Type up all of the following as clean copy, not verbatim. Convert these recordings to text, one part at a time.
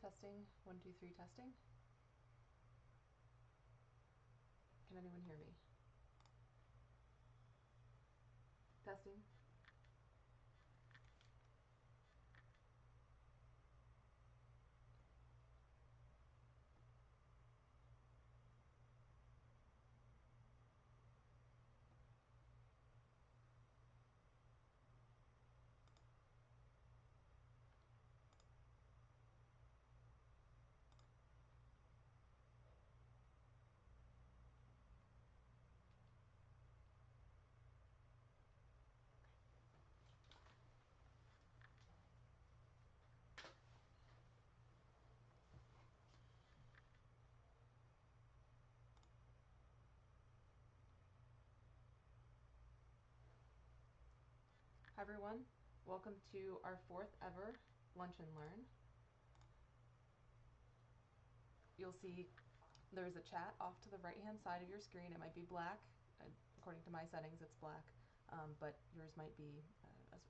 Testing, 1, 2, 3, testing. Can anyone hear me? Testing. Hi everyone, welcome to our 4th ever Lunch and Learn. You'll see there's a chat off to the right hand side of your screen. It might be black. According to my settings it's black, but yours might be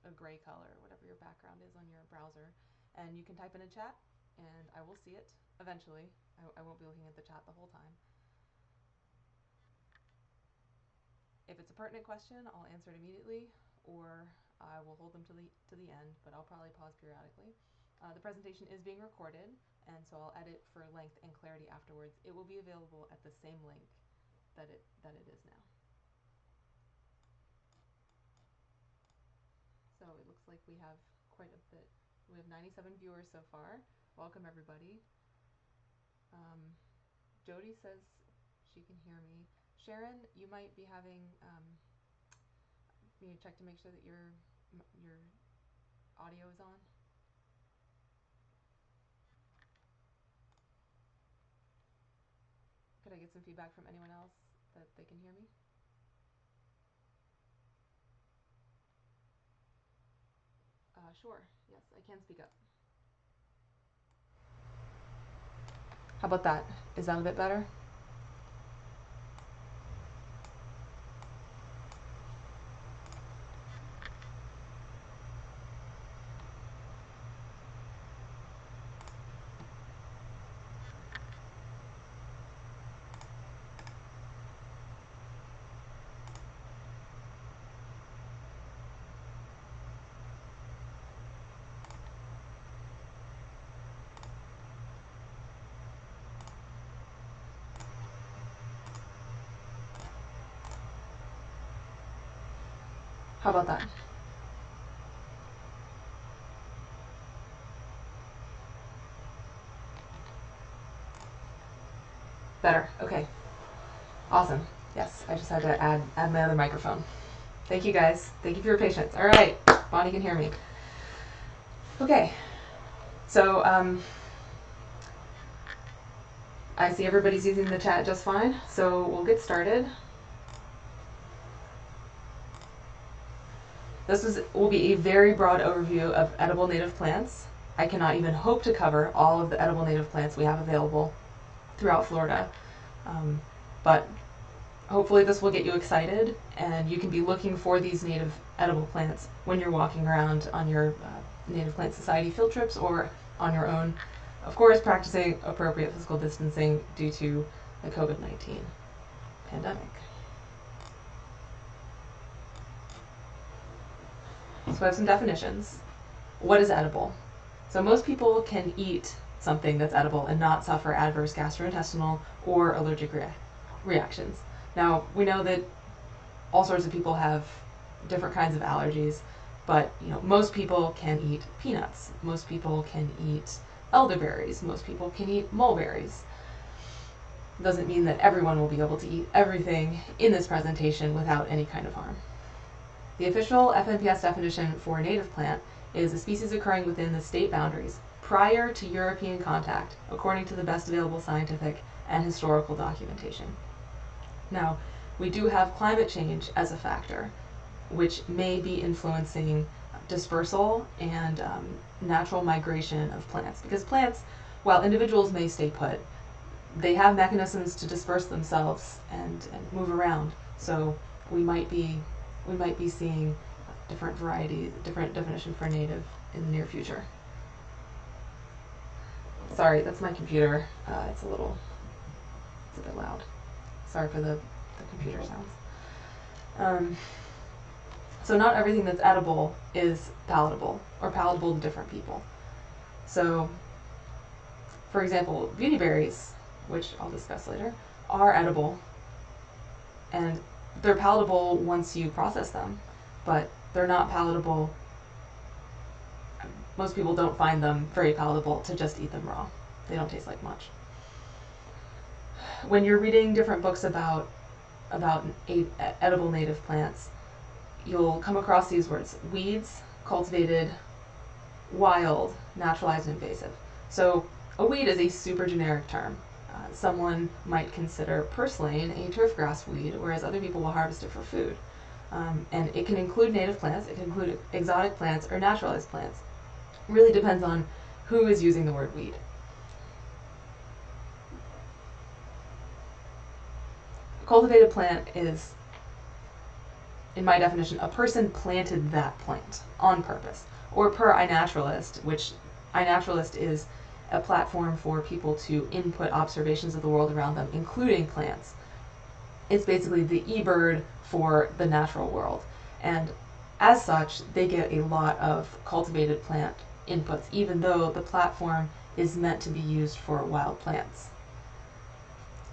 a gray color, whatever your background is on your browser. And you can type in a chat and I will see it eventually. I won't be looking at the chat the whole time. If it's a pertinent question, I'll answer it immediately, or I will hold them to the end, but I'll probably pause periodically. The presentation is being recorded, and so I'll edit for length and clarity afterwards. It will be available at the same link that it is now. So it looks like we have quite a bit. We have 97 viewers so far. Welcome everybody. Jody says she can hear me. Sharon, you might be having, you check to make sure that your audio is on. Could I get some feedback from anyone else that they can hear me? Sure, yes, I can speak up. How about that? Is that a bit better? How about that? Better, okay. Awesome. Yes, I just had to add my other microphone. Thank you guys. Thank you for your patience. All right, Bonnie can hear me. Okay, so I see everybody's using the chat just fine, so we'll get started. This will be a very broad overview of edible native plants. I cannot even hope to cover all of the edible native plants we have available throughout Florida, but hopefully this will get you excited and you can be looking for these native edible plants when you're walking around on your Native Plant Society field trips or on your own. Of course, practicing appropriate physical distancing due to the COVID-19 pandemic. So I have some definitions. What is edible? So most people can eat something that's edible and not suffer adverse gastrointestinal or allergic reactions. Now, we know that all sorts of people have different kinds of allergies, but most people can eat peanuts. Most people can eat elderberries. Most people can eat mulberries. Doesn't mean that everyone will be able to eat everything in this presentation without any kind of harm. The official FNPS definition for a native plant is a species occurring within the state boundaries prior to European contact, according to the best available scientific and historical documentation. Now, we do have climate change as a factor, which may be influencing dispersal and natural migration of plants. Because plants, while individuals may stay put, they have mechanisms to disperse themselves and move around. So we might be seeing different varieties, different definition for native in the near future. Sorry, that's my computer. It's a bit loud. Sorry for the computer sounds. So not everything that's edible is palatable, or palatable to different people. So, for example, beautyberries, which I'll discuss later, are edible, and they're palatable once you process them, but they're not palatable. Most people don't find them very palatable to just eat them raw. They don't taste like much. When you're reading different books about edible native plants, you'll come across these words: weeds, cultivated, wild, naturalized, and invasive. So a weed is a super generic term. Someone might consider purslane a turfgrass weed, whereas other people will harvest it for food. And it can include native plants, it can include exotic plants, or naturalized plants. It really depends on who is using the word weed. A cultivated plant is, in my definition, a person planted that plant on purpose. Or per iNaturalist, which iNaturalist is a platform for people to input observations of the world around them, including plants. It's basically the eBird for the natural world. And as such, they get a lot of cultivated plant inputs, even though the platform is meant to be used for wild plants.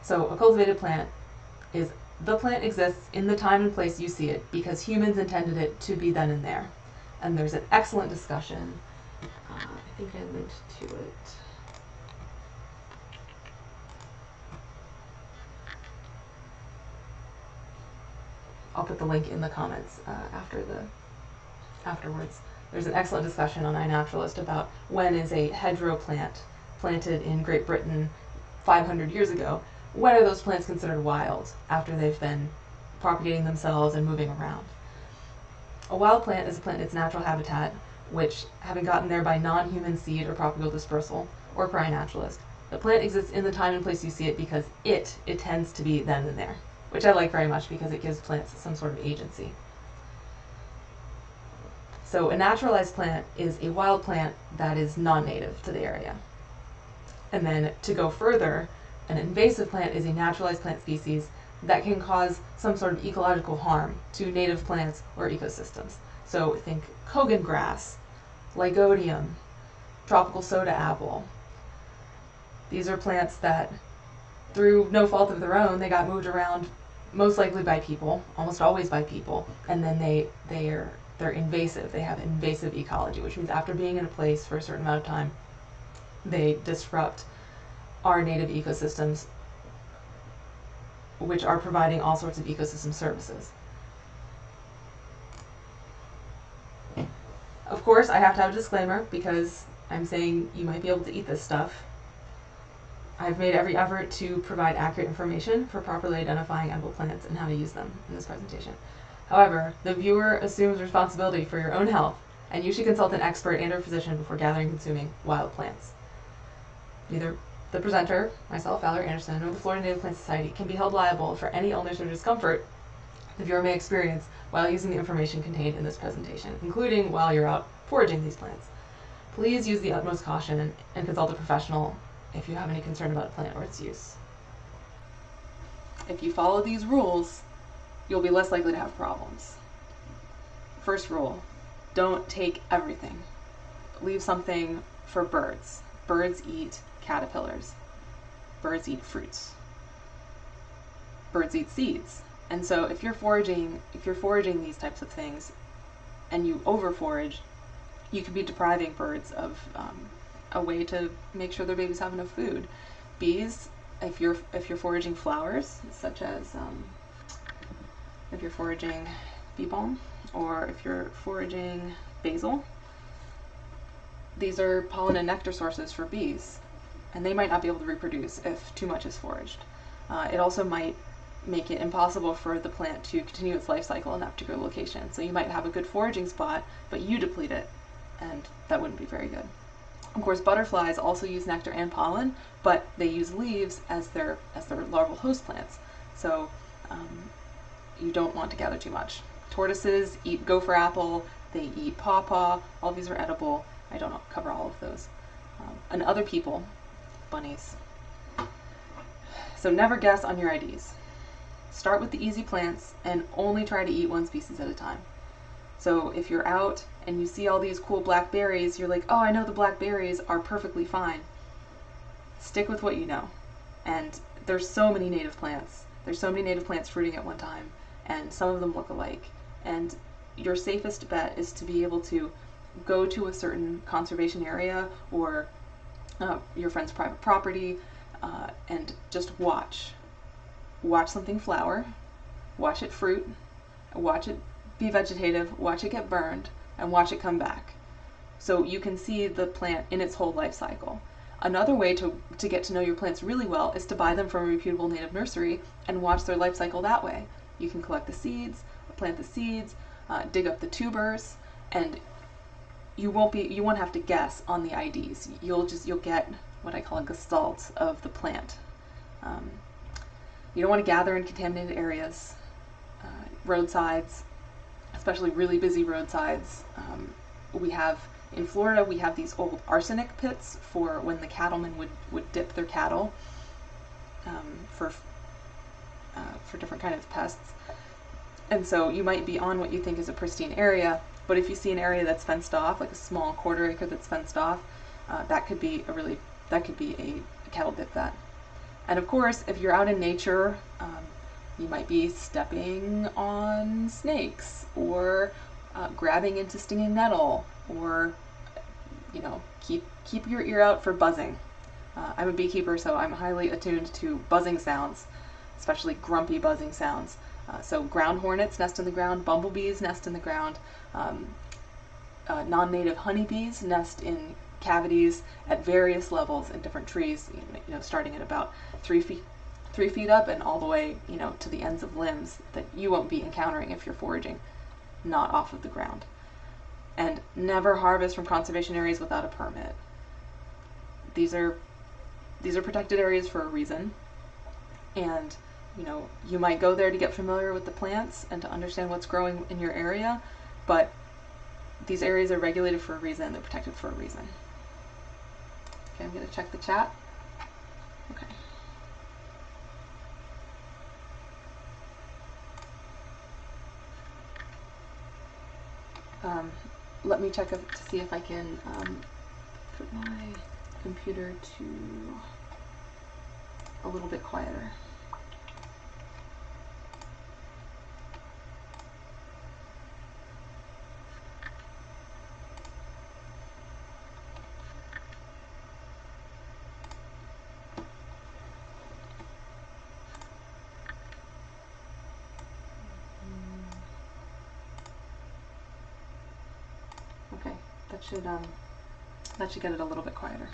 So a cultivated plant is, the plant exists in the time and place you see it because humans intended it to be then and there. And there's an excellent discussion. I think I linked to it. I'll put the link in the comments afterwards. There's an excellent discussion on iNaturalist about when is a hedgerow plant planted in Great Britain 500 years ago, when are those plants considered wild after they've been propagating themselves and moving around. A wild plant is a plant in its natural habitat, which, having gotten there by non-human seed or propagal dispersal, or per iNaturalist, the plant exists in the time and place you see it because it tends to be then and there, which I like very much because it gives plants some sort of agency. So a naturalized plant is a wild plant that is non-native to the area. And then to go further, an invasive plant is a naturalized plant species that can cause some sort of ecological harm to native plants or ecosystems. So think Kogan grass, Lygodium, tropical soda apple. These are plants that, through no fault of their own, they got moved around most likely by people, almost always by people, and then they're invasive. They have invasive ecology, which means after being in a place for a certain amount of time, they disrupt our native ecosystems, which are providing all sorts of ecosystem services. Of course, I have to have a disclaimer because I'm saying you might be able to eat this stuff. I've made every effort to provide accurate information for properly identifying edible plants and how to use them in this presentation. However, the viewer assumes responsibility for your own health, and you should consult an expert and/or physician before gathering and consuming wild plants. Neither the presenter, myself, Valerie Anderson, nor the Florida Native Plant Society can be held liable for any illness or discomfort the viewer may experience while using the information contained in this presentation, including while you're out foraging these plants. Please use the utmost caution and consult a professional if you have any concern about a plant or its use. If you follow these rules, you'll be less likely to have problems. First rule, don't take everything. Leave something for birds. Birds eat caterpillars. Birds eat fruits. Birds eat seeds. And so if you're foraging these types of things and you over forage, you could be depriving birds of a way to make sure their babies have enough food. Bees, if you're foraging flowers, such as if you're foraging bee balm, or if you're foraging basil, these are pollen and nectar sources for bees, and they might not be able to reproduce if too much is foraged. It also might make it impossible for the plant to continue its life cycle in that particular location. So you might have a good foraging spot, but you deplete it, and that wouldn't be very good. Of course, butterflies also use nectar and pollen, but they use leaves as their larval host plants. So you don't want to gather too much. Tortoises eat gopher apple, they eat pawpaw, all these are edible. I don't cover all of those. And other people bunnies. So never guess on your IDs. Start with the easy plants and only try to eat one species at a time. So if you're out and you see all these cool blackberries, you're like, oh, I know the blackberries are perfectly fine. Stick with what you know. And there's so many native plants. There's so many native plants fruiting at one time, and some of them look alike. And your safest bet is to be able to go to a certain conservation area or your friend's private property and just watch. Watch something flower, watch it fruit, watch it be vegetative, watch it get burned, and watch it come back. So you can see the plant in its whole life cycle. Another way to get to know your plants really well is to buy them from a reputable native nursery and watch their life cycle that way. You can collect the seeds, plant the seeds, dig up the tubers, and you won't have to guess on the IDs. You'll get what I call a gestalt of the plant. You don't want to gather in contaminated areas, roadsides, especially really busy roadsides. In Florida, we have these old arsenic pits for when the cattlemen would dip their cattle for different kind of pests. And so you might be on what you think is a pristine area, but if you see an area that's fenced off, like a small quarter acre that's fenced off, that could be a cattle dip vat. And of course, if you're out in nature, you might be stepping on snakes or grabbing into stinging nettle, or keep your ear out for buzzing. I'm a beekeeper, so I'm highly attuned to buzzing sounds, especially grumpy buzzing sounds. So ground hornets nest in the ground, bumblebees nest in the ground, non-native honeybees nest in cavities at various levels in different trees, starting at about 3 feet up and all the way, to the ends of limbs that you won't be encountering if you're foraging not off of the ground. And never harvest from conservation areas without a permit. These are protected areas for a reason, and you might go there to get familiar with the plants and to understand what's growing in your area, but these areas are regulated for a reason. They're protected for a reason. Okay, I'm going to check the chat. Okay. Let me check to see if I can put my computer to a little bit quieter. Okay, that should get it a little bit quieter.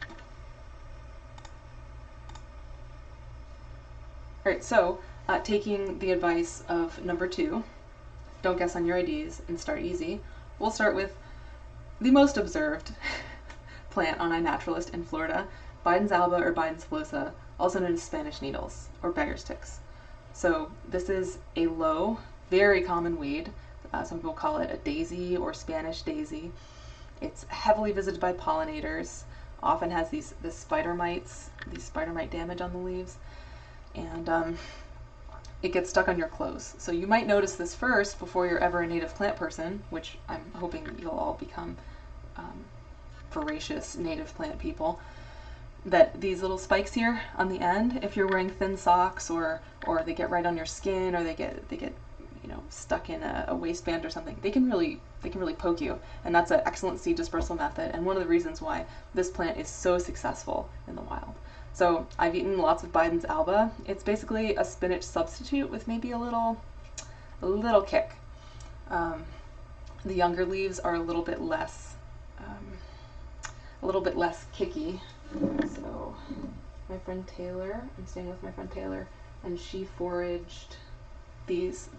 All right, so taking the advice of number 2, don't guess on your IDs and start easy. We'll start with the most observed plant on iNaturalist in Florida, Biden's alba or Biden's velosa, also known as Spanish needles or beggar's ticks. So this is a low, very common weed. Some people call it a daisy or Spanish daisy. It's heavily visited by pollinators, often has these spider mite damage on the leaves, and it gets stuck on your clothes. So you might notice this first before you're ever a native plant person, which I'm hoping you'll all become voracious native plant people, that these little spikes here on the end, if you're wearing thin socks or they get right on your skin, or they get stuck in a waistband or something, they can really poke you, and that's an excellent seed dispersal method, and one of the reasons why this plant is so successful in the wild. So I've eaten lots of Biden's alba. It's basically a spinach substitute with maybe a little kick. The younger leaves are a little bit less kicky. So my friend Taylor, I'm staying with my friend Taylor, and she foraged this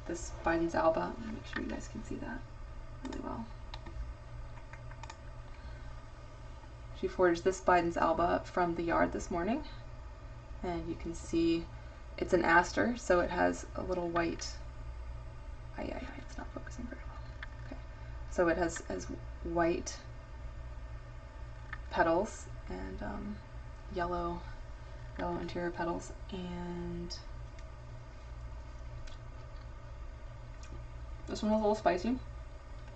Biden's alba. Make sure you guys can see that really well. She foraged this Biden's alba from the yard this morning, and you can see it's an aster, so it has a little white. It's not focusing very well. Okay, so it has white petals and yellow yellow interior petals, and this one is a little spicy.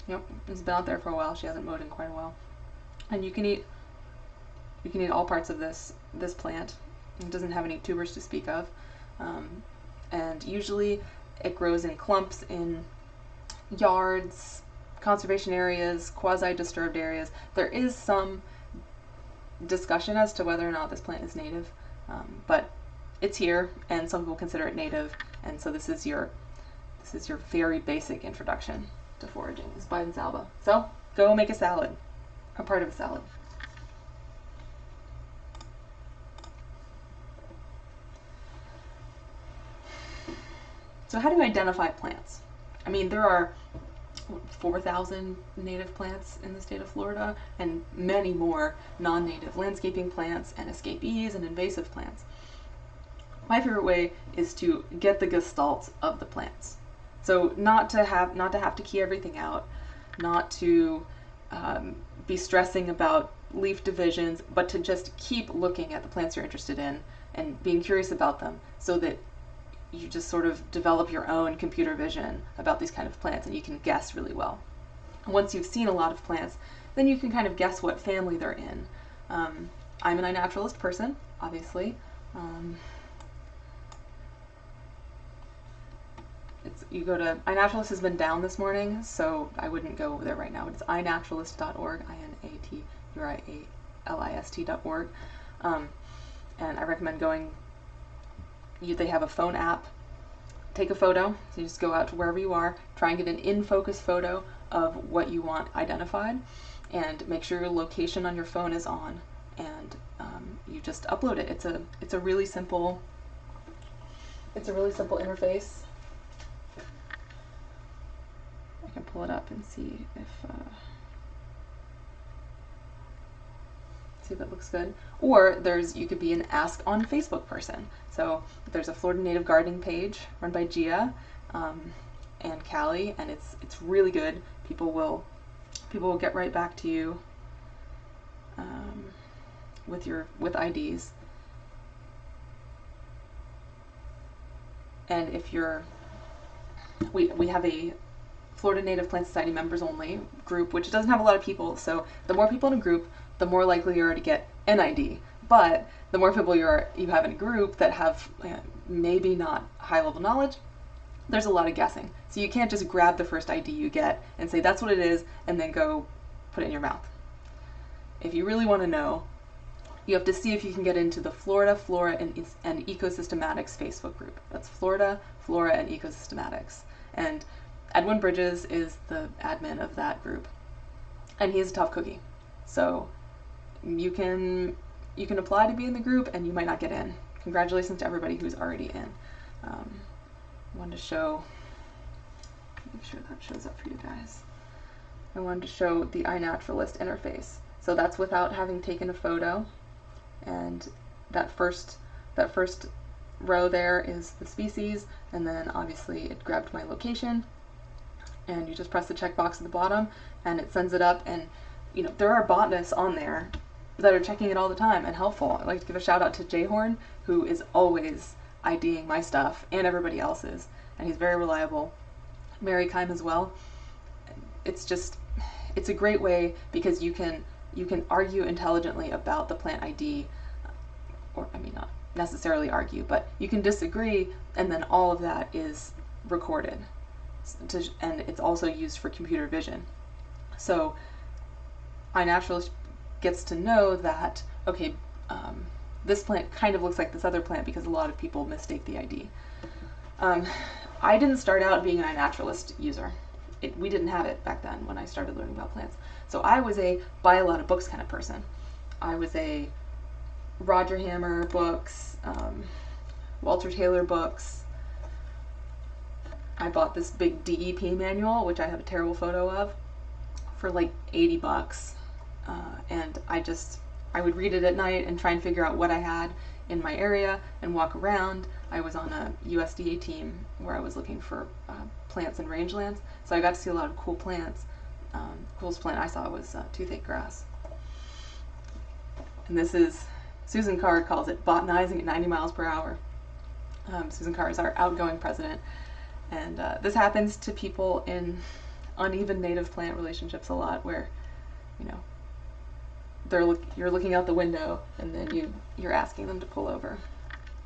Yep, it's been out there for a while. She hasn't mowed in quite a while. And you can eat all parts of this plant. It doesn't have any tubers to speak of, and usually it grows in clumps in yards, conservation areas, quasi-disturbed areas. There is some discussion as to whether or not this plant is native, but it's here, and some people consider it native, and so this is your very basic introduction to foraging, is Biden's alba. So go make a salad, a part of a salad. So how do you identify plants? I mean, there are 4,000 native plants in the state of Florida, and many more non-native landscaping plants and escapees and invasive plants. My favorite way is to get the gestalt of the plants. So not to have to key everything out, not to be stressing about leaf divisions, but to just keep looking at the plants you're interested in and being curious about them, so that you just sort of develop your own computer vision about these kind of plants, and you can guess really well. Once you've seen a lot of plants, then you can kind of guess what family they're in. I'm an iNaturalist person, obviously. You go to iNaturalist has been down this morning, so I wouldn't go there right now. It's inaturalist.org, inaturalist.org, and I recommend going. They have a phone app. Take a photo. So you just go out to wherever you are, try and get an in-focus photo of what you want identified, and make sure your location on your phone is on, and you just upload it. It's a really simple interface. I can pull it up and see if it looks good. Or you could be an Ask on Facebook person. So there's a Florida Native Gardening page run by Gia and Callie, and it's really good. People will get right back to you with IDs. And if we have a Florida Native Plant Society members only group, which doesn't have a lot of people, so the more people in a group, the more likely you are to get an ID. But the more people you have in a group that have maybe not high level knowledge, there's a lot of guessing. So you can't just grab the first ID you get and say that's what it is and then go put it in your mouth. If you really want to know, you have to see if you can get into the Florida Flora and Ecosystematics Facebook group. That's Florida Flora and Ecosystematics. And Edwin Bridges is the admin of that group, and he's a tough cookie. So you can apply to be in the group, and you might not get in. Congratulations to everybody who's already in. I wanted to show, make sure that shows up for you guys. I wanted to show the iNaturalist interface. So that's without having taken a photo, and that first row there is the species, and then obviously it grabbed my location, and you just press the checkbox at the bottom, and it sends it up. And there are botanists on there that are checking it all the time and helpful. I'd like to give a shout out to Jay Horn, who is always IDing my stuff and everybody else's, and he's very reliable. Mary Kime as well. It's a great way because you can argue intelligently about the plant ID, or I mean not necessarily argue, but you can disagree, and then all of that is recorded, and it's also used for computer vision. So iNaturalist gets to know that, okay, this plant kind of looks like this other plant because a lot of people mistake the ID. I didn't start out being an iNaturalist user. We didn't have it back then when I started learning about plants. So I was a buy a lot of books kind of person. I was a Roger Hammer books, Walter Taylor books. I bought this big DEP manual, which I have a terrible photo of, for like $80. And I would read it at night and try and figure out what I had in my area and walk around. I was on a USDA team where I was looking for plants and rangelands, so I got to see a lot of cool plants. Coolest plant I saw was toothache grass. And this is Susan Carr calls it botanizing at 90 miles per hour. Susan Carr is our outgoing president. And this happens to people in uneven native plant relationships a lot, where, you know, you're looking out the window and then you're asking them to pull over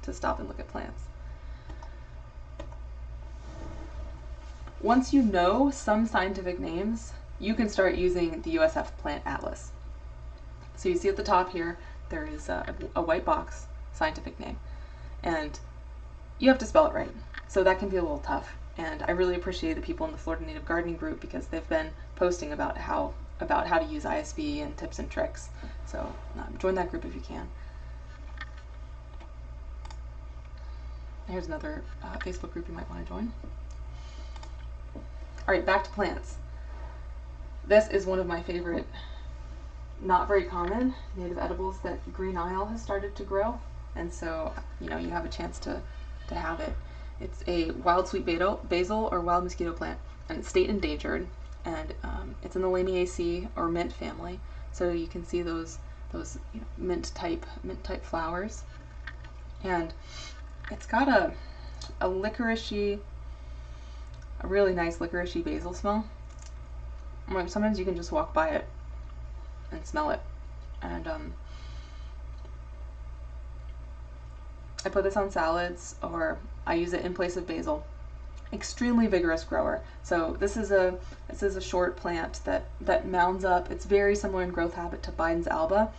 to stop and look at plants. Once you know some scientific names, you can start using the USF Plant Atlas. So you see at the top here, there is a white box, scientific name, and you have to spell it right. So that can be a little tough. And I really appreciate the people in the Florida Native Gardening group, because they've been posting about how to use ISB and tips and tricks. So join that group if you can. Here's another Facebook group you might want to join. All right, back to plants. This is one of my favorite, not very common native edibles that Green Isle has started to grow, and so you have a chance to have it. It's a wild sweet basil or wild mosquito plant, and it's state endangered, and it's in the Lamiaceae or mint family. So you can see those mint type flowers, and it's got a licoricey, a really nice licoricey basil smell. Like sometimes you can just walk by it and smell it. And I put this on salads, or I use it in place of basil. Extremely vigorous grower. So this is a short plant that mounds up. It's very similar in growth habit to Biden's alba,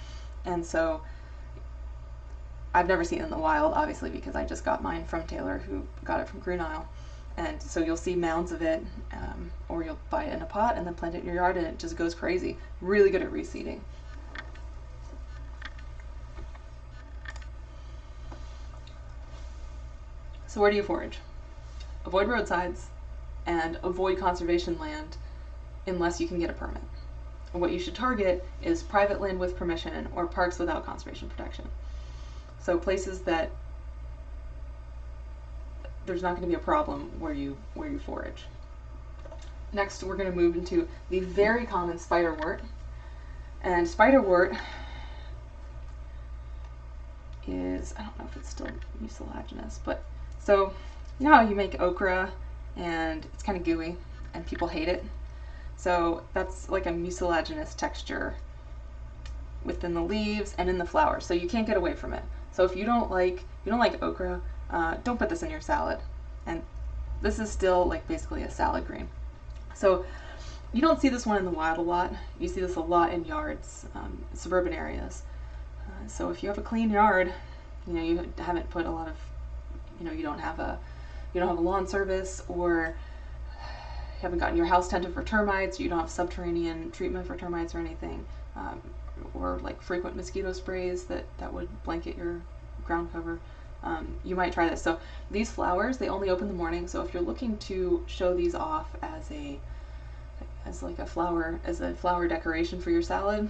and so I've never seen it in the wild, obviously, because I just got mine from Taylor, who got it from Green Isle. And so you'll see mounds of it, or you'll buy it in a pot and then plant it in your yard, and it just goes crazy. Really good at reseeding. So where do you forage? Avoid roadsides and avoid conservation land unless you can get a permit. And what you should target is private land with permission or parks without conservation protection. So places that there's not going to be a problem where you forage. Next, we're going to move into the very common spiderwort. And spiderwort is, I don't know if it's still mucilaginous, but so you know how you make okra and it's kind of gooey and people hate it? So that's like a mucilaginous texture within the leaves and in the flowers, so you can't get away from it. So if you don't like okra, don't put this in your salad. And this is still like basically a salad green. So you don't see this one in the wild a lot. You see this a lot in yards, suburban areas. So if you have a clean yard, you haven't put a lot of, you don't have a lawn service, or you haven't gotten your house tented for termites, you don't have subterranean treatment for termites or anything, or like frequent mosquito sprays that would blanket your ground cover, you might try this. So these flowers, they only open in the morning, so if you're looking to show these off as a flower decoration for your salad,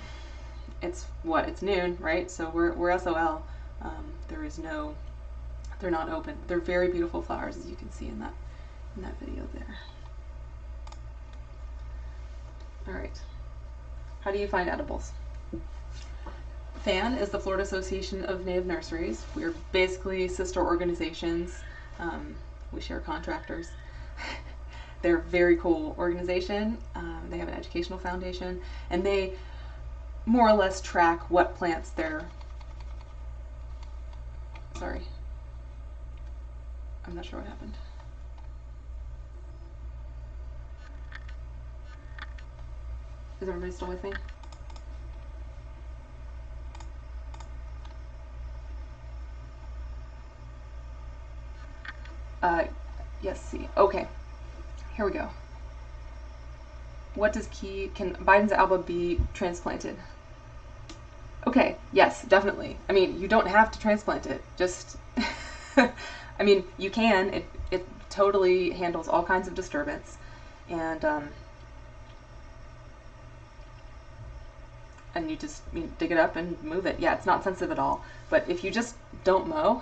it's noon, right? So we're SOL. They're not open. They're very beautiful flowers, as you can see in that video there. All right, how do you find edibles? FAN is the Florida Association of Native Nurseries. We're basically sister organizations. We share contractors. They're a very cool organization. They have an educational foundation, and they more or less track what plants they're... Sorry. I'm not sure what happened. Is everybody still with me? Yes, see. Okay. Here we go. Can Biden's alba be transplanted? Okay, yes, definitely. I mean, you don't have to transplant it. Just, I mean, you can. It totally handles all kinds of disturbance, and you just dig it up and move it. Yeah, it's not sensitive at all. But if you just don't mow,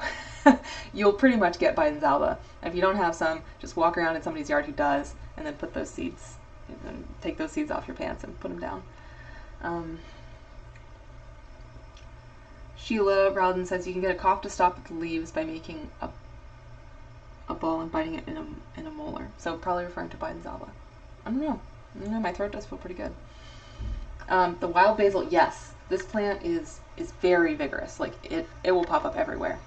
you'll pretty much get Biden's alba. If you don't have some, just walk around in somebody's yard who does, and then put those seeds, and take those seeds off your pants and put them down. Sheila Rowden says you can get a cough to stop with the leaves by making a ball and biting it in a molar. So probably referring to Biden's alba. I don't know. My throat does feel pretty good. The wild basil, yes. This plant is very vigorous. Like it will pop up everywhere.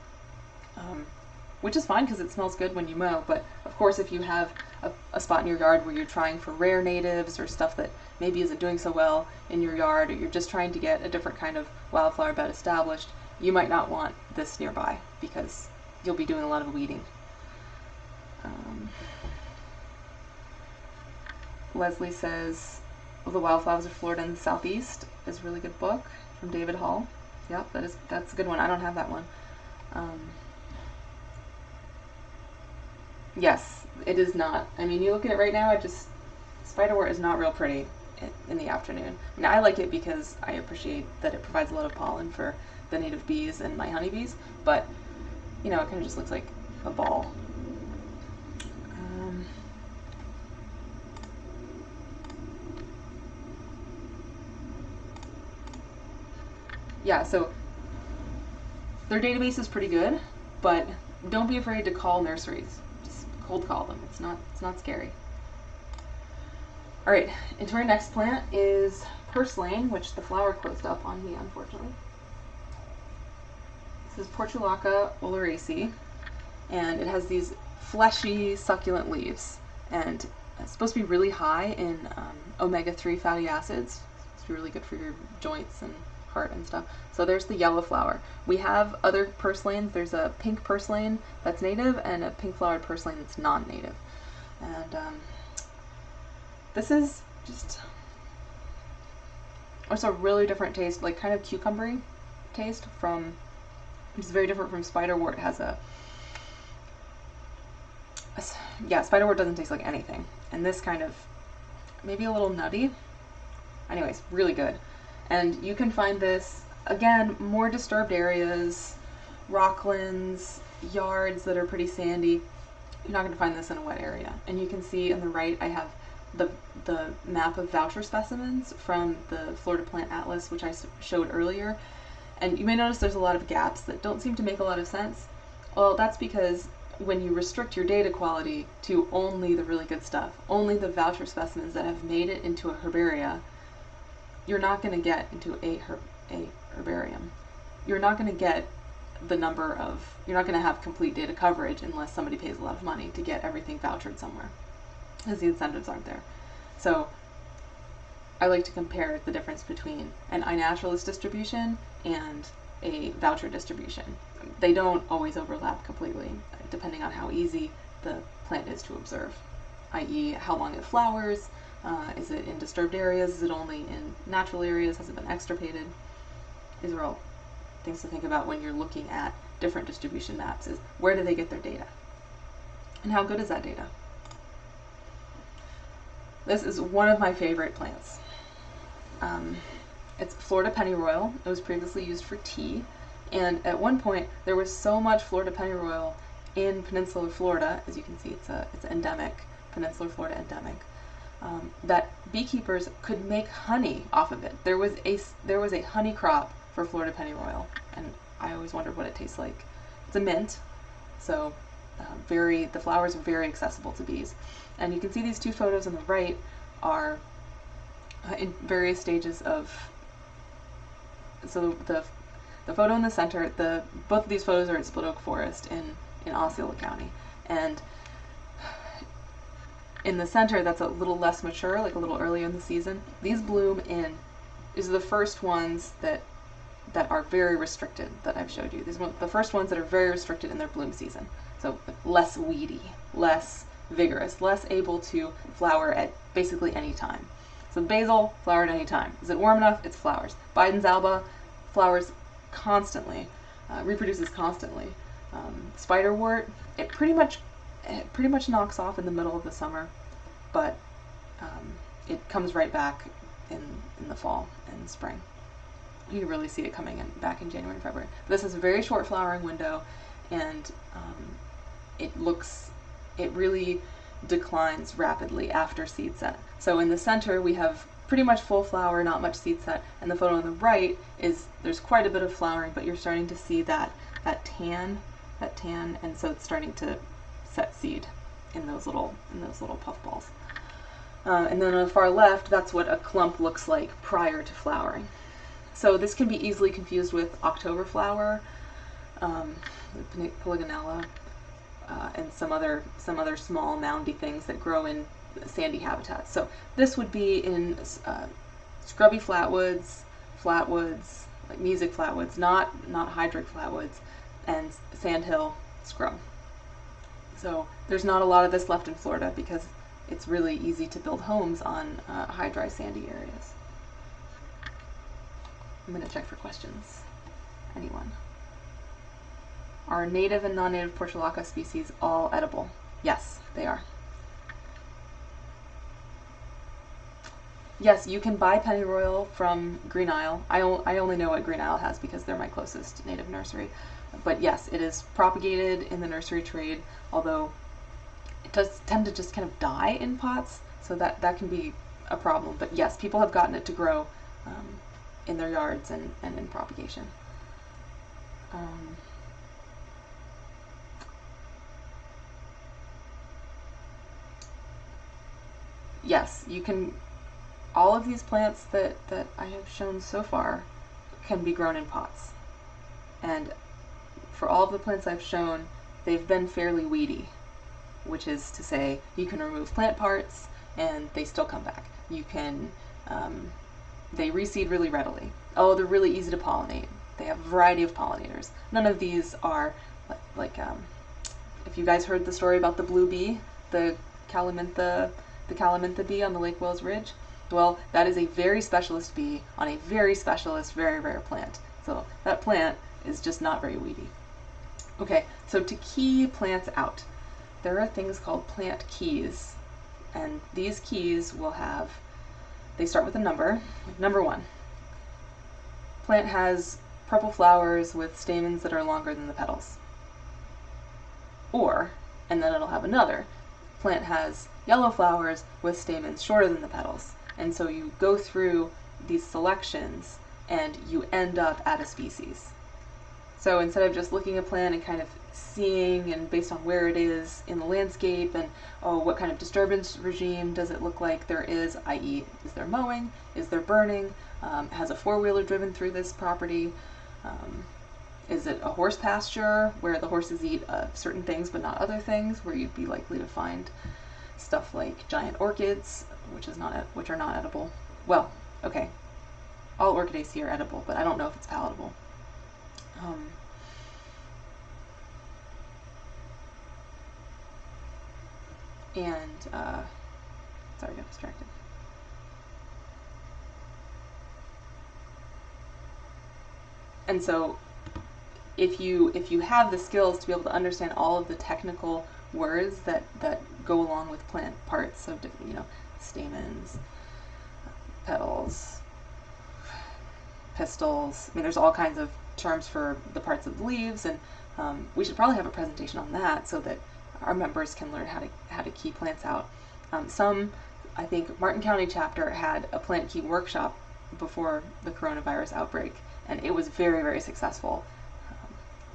Which is fine because it smells good when you mow, but of course if you have a spot in your yard where you're trying for rare natives or stuff that maybe isn't doing so well in your yard, or you're just trying to get a different kind of wildflower bed established, you might not want this nearby because you'll be doing a lot of weeding. Leslie says, The Wildflowers of Florida in the Southeast is a really good book from David Hall. Yep, that's a good one. I don't have that one. Yes, it is not. I mean, you look at it right now, spiderwort is not real pretty in the afternoon. I mean, I like it because I appreciate that it provides a lot of pollen for the native bees and my honeybees, but, it kind of just looks like a ball. Yeah, so their database is pretty good, but don't be afraid to call nurseries. Just cold call them. It's not scary. All right, into our next plant is Purslane, which the flower closed up on me, unfortunately. This is Portulaca oleracea, and it has these fleshy, succulent leaves, and it's supposed to be really high in omega-3 fatty acids. It's really good for your joints and heart and stuff. So there's the yellow flower. We have other purslanes. There's a pink purslane that's native and a pink flowered purslane that's non-native. And this is just also a really different taste, like kind of cucumbery taste from, it's very different from spiderwort. It has spiderwort doesn't taste like anything. And this kind of, maybe a little nutty. Anyways, really good. And you can find this, again, more disturbed areas, rocklands, yards that are pretty sandy. You're not going to find this in a wet area. And you can see on the right I have the map of voucher specimens from the Florida Plant Atlas, which I showed earlier. And you may notice there's a lot of gaps that don't seem to make a lot of sense. Well, that's because when you restrict your data quality to only the really good stuff, only the voucher specimens that have made it into a herbaria, you're not going to get into a herbarium. You're not going to get you're not going to have complete data coverage unless somebody pays a lot of money to get everything vouchered somewhere, because the incentives aren't there. So I like to compare the difference between an iNaturalist distribution and a voucher distribution. They don't always overlap completely, depending on how easy the plant is to observe, i.e. how long it flowers. Is it in disturbed areas? Is it only in natural areas? Has it been extirpated? These are all things to think about when you're looking at different distribution maps, is where do they get their data? And how good is that data? This is one of my favorite plants. It's Florida pennyroyal. It was previously used for tea, and at one point there was so much Florida pennyroyal in peninsular Florida, as you can see, it's endemic, peninsular Florida endemic, that beekeepers could make honey off of it. There was a honey crop for Florida pennyroyal, and I always wondered what it tastes like. It's a mint, so the flowers are very accessible to bees. And you can see these two photos on the right are in various stages of. So the photo in the center, both of these photos are at Split Oak Forest in Osceola County, and in the center, that's a little less mature, like a little earlier in the season. These bloom these are the first ones that are very restricted that I've showed you. These are the first ones that are very restricted in their bloom season. So less weedy, less vigorous, less able to flower at basically any time. So basil, flower at any time. Is it warm enough? It flowers. Biden's alba flowers constantly, reproduces constantly. Spiderwort, it pretty much knocks off in the middle of the summer, but it comes right back in the fall and spring. You really see it coming back in January and February. This has a very short flowering window, and it really declines rapidly after seed set. So in the center we have pretty much full flower, not much seed set. And the photo on the right is there's quite a bit of flowering, but you're starting to see that tan, and so it's starting to set seed in those little puffballs. And then on the far left, that's what a clump looks like prior to flowering. So this can be easily confused with October flower, polygonella, and some other small moundy things that grow in sandy habitats. So this would be in scrubby flatwoods, like music flatwoods, not hydric flatwoods, and sandhill scrub. So there's not a lot of this left in Florida because it's really easy to build homes on high, dry, sandy areas. I'm going to check for questions. Anyone? Are native and non-native portulaca species all edible? Yes, they are. Yes, you can buy pennyroyal from Green Isle. I only know what Green Isle has because they're my closest native nursery. But yes, it is propagated in the nursery trade, although it does tend to just kind of die in pots, so that can be a problem. But yes, people have gotten it to grow in their yards and in propagation. Yes, you can. All of these plants that I have shown so far can be grown in pots. And for all of the plants I've shown, they've been fairly weedy, which is to say you can remove plant parts and they still come back. You can, they reseed really readily. Oh, they're really easy to pollinate. They have a variety of pollinators. None of these are like if you guys heard the story about the blue bee, the calamintha bee on the Lake Wales Ridge, well, that is a very specialist bee on a very specialist, very rare plant. So that plant is just not very weedy. Okay, so to key plants out, there are things called plant keys, and these keys will have, they start with a number. Number 1, plant has purple flowers with stamens that are longer than the petals. Or, and then it'll have another, plant has yellow flowers with stamens shorter than the petals. And so you go through these selections and you end up at a species. So instead of just looking at a plant and kind of seeing, and based on where it is in the landscape and what kind of disturbance regime does it look like there is, i.e. is there mowing, is there burning, has a four-wheeler driven through this property, is it a horse pasture where the horses eat certain things but not other things, where you'd be likely to find stuff like giant orchids, which are not edible. Well, okay, all orchidaceae are edible, but I don't know if it's palatable. Sorry, I got distracted. And so if you have the skills to be able to understand all of the technical words that go along with plant parts, so different, stamens, petals, pistils. I mean, there's all kinds of terms for the parts of the leaves, and we should probably have a presentation on that so that our members can learn how to key plants out. I think Martin County chapter had a plant key workshop before the coronavirus outbreak, and it was very, very successful.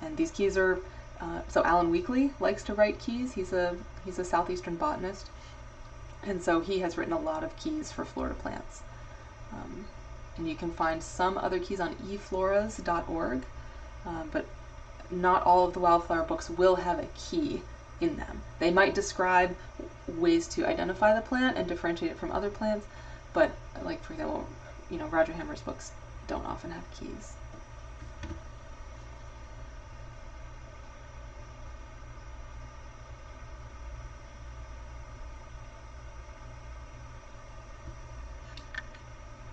And these keys are, so Alan Weekly likes to write keys. He's a southeastern botanist, and so he has written a lot of keys for Florida plants. And you can find some other keys on efloras.org, but not all of the wildflower books will have a key in them. They might describe ways to identify the plant and differentiate it from other plants, but like, for example, Roger Hammer's books don't often have keys.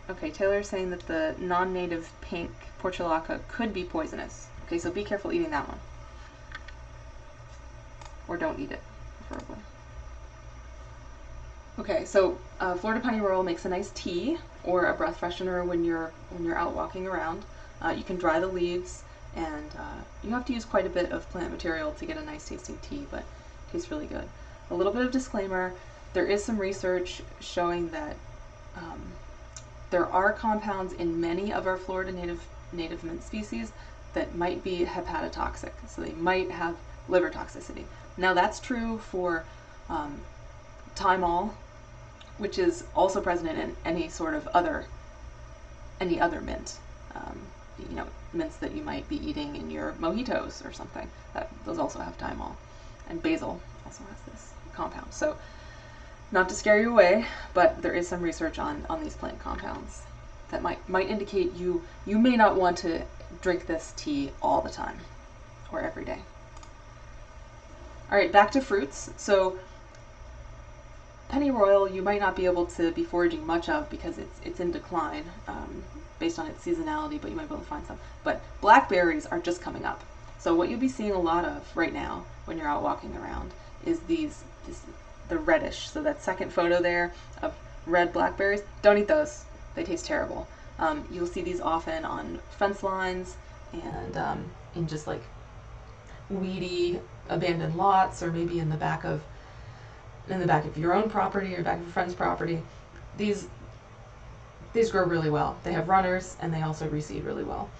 Okay, Taylor's saying that the non-native pink portulaca could be poisonous. Okay, so be careful eating that one. Or don't eat it, preferably. Okay, so Florida pennyroyal makes a nice tea or a breath freshener when you're out walking around. You can dry the leaves, and you have to use quite a bit of plant material to get a nice tasting tea, but it tastes really good. A little bit of disclaimer, there is some research showing that There are compounds in many of our Florida native mint species that might be hepatotoxic, so they might have liver toxicity. Now that's true for thymol, which is also present in any other mint. Mints that you might be eating in your mojitos or something. Those also have thymol, and basil also has this compound. So, not to scare you away, but there is some research on these plant compounds that might indicate you may not want to drink this tea all the time or every day. All right, back to fruits. So pennyroyal you might not be able to be foraging much of because it's in decline based on its seasonality, but you might be able to find some. But blackberries are just coming up. So what you'll be seeing a lot of right now when you're out walking around is the reddish. So that second photo there of red blackberries, don't eat those. They taste terrible. You'll see these often on fence lines and in just like weedy abandoned lots, or maybe in the back of your own property or back of a friend's property. These grow really well. They have runners and they also reseed really well.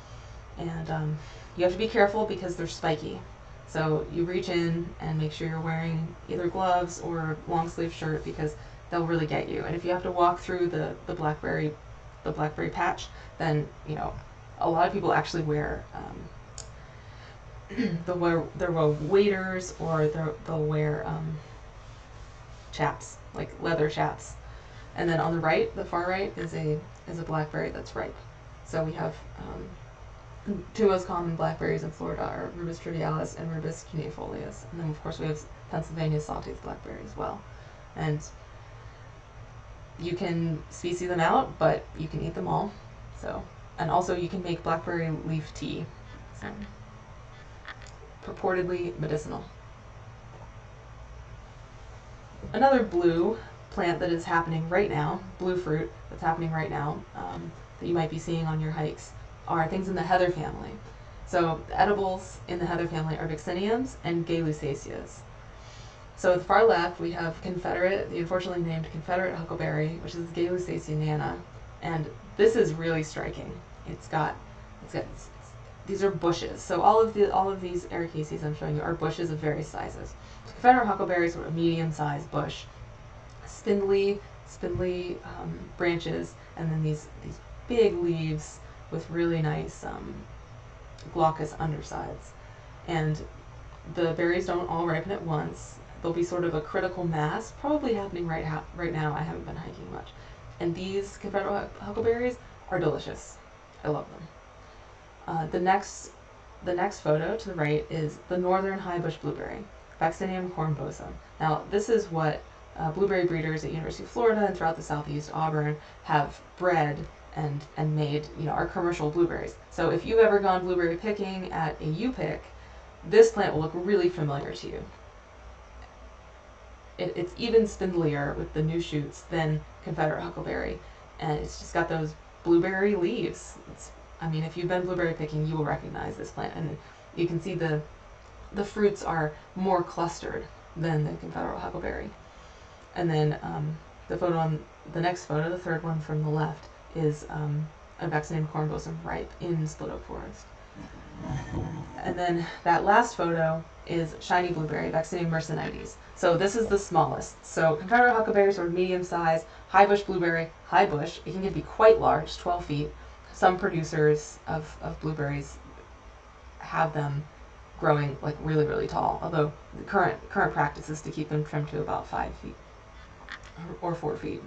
And you have to be careful because they're spiky. So you reach in and make sure you're wearing either gloves or long sleeve shirt because they'll really get you. And if you have to walk through the blackberry patch, then a lot of people actually wear they'll wear waders, or they'll wear chaps, like leather chaps. And then on the far right is a blackberry that's ripe. So we have two most common blackberries in Florida are Rubus trivialis and Rubus cuneiformis. And then of course we have Pennsylvania sawtooth blackberry as well. And you can species them out, but you can eat them all. So, and also you can make blackberry leaf tea. So, purportedly medicinal. Another blue plant that is happening right now, blue fruit that's happening right now, that you might be seeing on your hikes, are things in the heather family. So the edibles in the heather family are Vacciniums and Gay Lusaceas. So at the far left we have the unfortunately named Confederate huckleberry, which is Gay Lusacea nana, and this is really striking. These are bushes. So all of these ericaceae I'm showing you are bushes of various sizes. Confederate huckleberry is sort of a medium-sized bush, spindly branches, and then these big leaves with really nice glaucous undersides. And the berries don't all ripen at once. There'll be sort of a critical mass, probably happening right now. I haven't been hiking much. And these Confederate huckleberries are delicious. I love them. The next photo to the right is the northern high bush blueberry, Vaccinium cornbosum. Now this is what blueberry breeders at University of Florida and throughout the southeast Auburn have bred and made our commercial blueberries. So if you've ever gone blueberry picking at a U-Pick, this plant will look really familiar to you. It's even spindlier with the new shoots than Confederate huckleberry, and it's just got those blueberry leaves. If you've been blueberry picking, you will recognize this plant, and you can see the fruits are more clustered than the Confederate huckleberry. And then the next photo, the third one from the left, is a Vaccinium cornbosum ripe in split oak forest. And then that last photo is shiny blueberry, Vaccinium mercenites. So this is the smallest. So Confederate huckleberry sort of medium size, high bush blueberry, high bush. It can be quite large, 12 feet. Some producers of blueberries have them growing like really, really tall, although the current practice is to keep them trimmed to about 5 feet or 4 feet.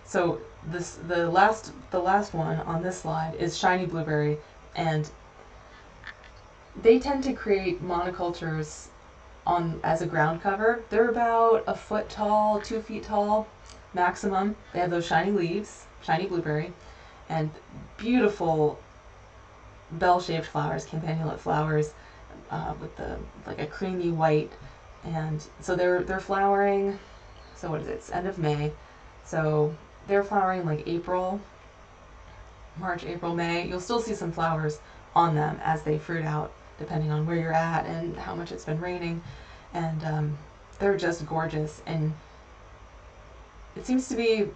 So the last one on this slide is shiny blueberry, and they tend to create monocultures as a ground cover. They're about a foot tall, 2 feet tall maximum. They have those shiny leaves, shiny blueberry, and beautiful bell-shaped flowers, campanulate flowers, with a creamy white. And so they're flowering. So what is it? It's end of May. So they're flowering like March, April, May. You'll still see some flowers on them as they fruit out, depending on where you're at and how much it's been raining. And they're just gorgeous. And it seems to be,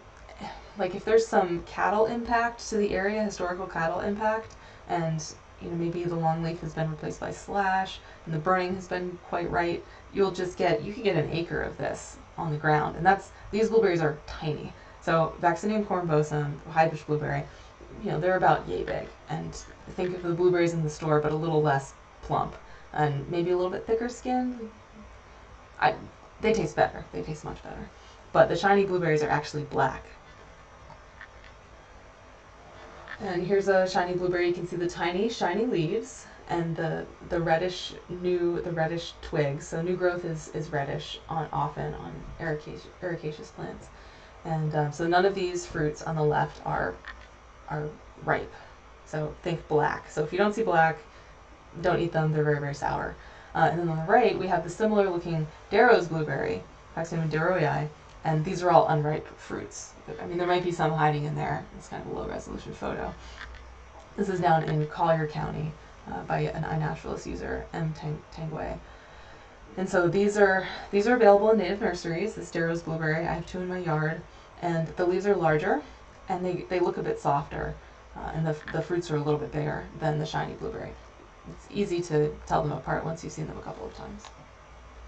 like if there's some cattle impact to the area, historical cattle impact, and maybe the longleaf has been replaced by slash and the burning has been quite right, you could get an acre of this on the ground. And these blueberries are tiny. So Vaccinium cornbosum, highbush blueberry, they're about yay big. And think of the blueberries in the store, but a little less plump and maybe a little bit thicker skinned. They taste better. They taste much better. But the shiny blueberries are actually black. And here's a shiny blueberry. You can see the tiny shiny leaves and the reddish twigs. So new growth is reddish often on ericaceous plants. And so none of these fruits on the left are ripe. So think black. So if you don't see black, don't eat them. They're very, very sour. And then on the right, we have the similar looking Darrow's blueberry, Vaccinium darrowii, and these are all unripe fruits. I mean, there might be some hiding in there. It's kind of a low resolution photo. This is down in Collier County by an iNaturalist user, M. Tanguay. And so these are available in native nurseries. This Darrow's blueberry, I have 2 in my yard, and the leaves are larger, and they look a bit softer, and the fruits are a little bit bigger than the shiny blueberry. It's easy to tell them apart once you've seen them a couple of times.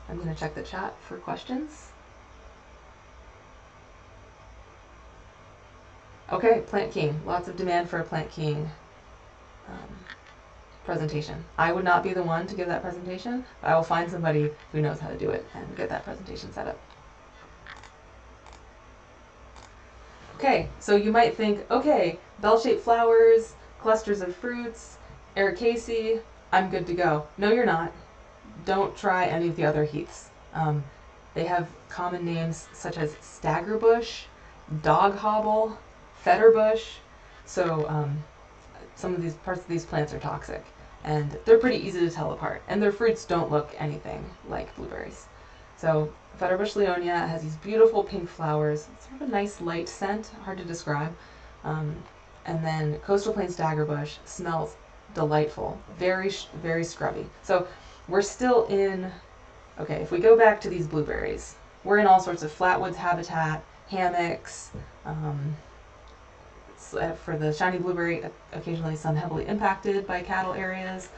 I'm going to check the chat for questions. Okay, Plant King. Lots of demand for a Plant King presentation. I would not be the one to give that presentation, but I will find somebody who knows how to do it and get that presentation set up. Okay, so you might think, okay, bell-shaped flowers, clusters of fruits, ericaceae, I'm good to go. No, you're not. Don't try any of the other heaths. They have common names such as staggerbush, dog hobble, fetterbush. So some of these parts of these plants are toxic, and they're pretty easy to tell apart. And their fruits don't look anything like blueberries. So Fetterbush leonia has these beautiful pink flowers. It's sort of a nice light scent, hard to describe. And then Coastal Plain staggerbush smells delightful, very, very scrubby. So we're still in, okay, if we go back to these blueberries, we're in all sorts of flatwoods habitat, hammocks. For the shiny blueberry, occasionally some heavily impacted by cattle areas.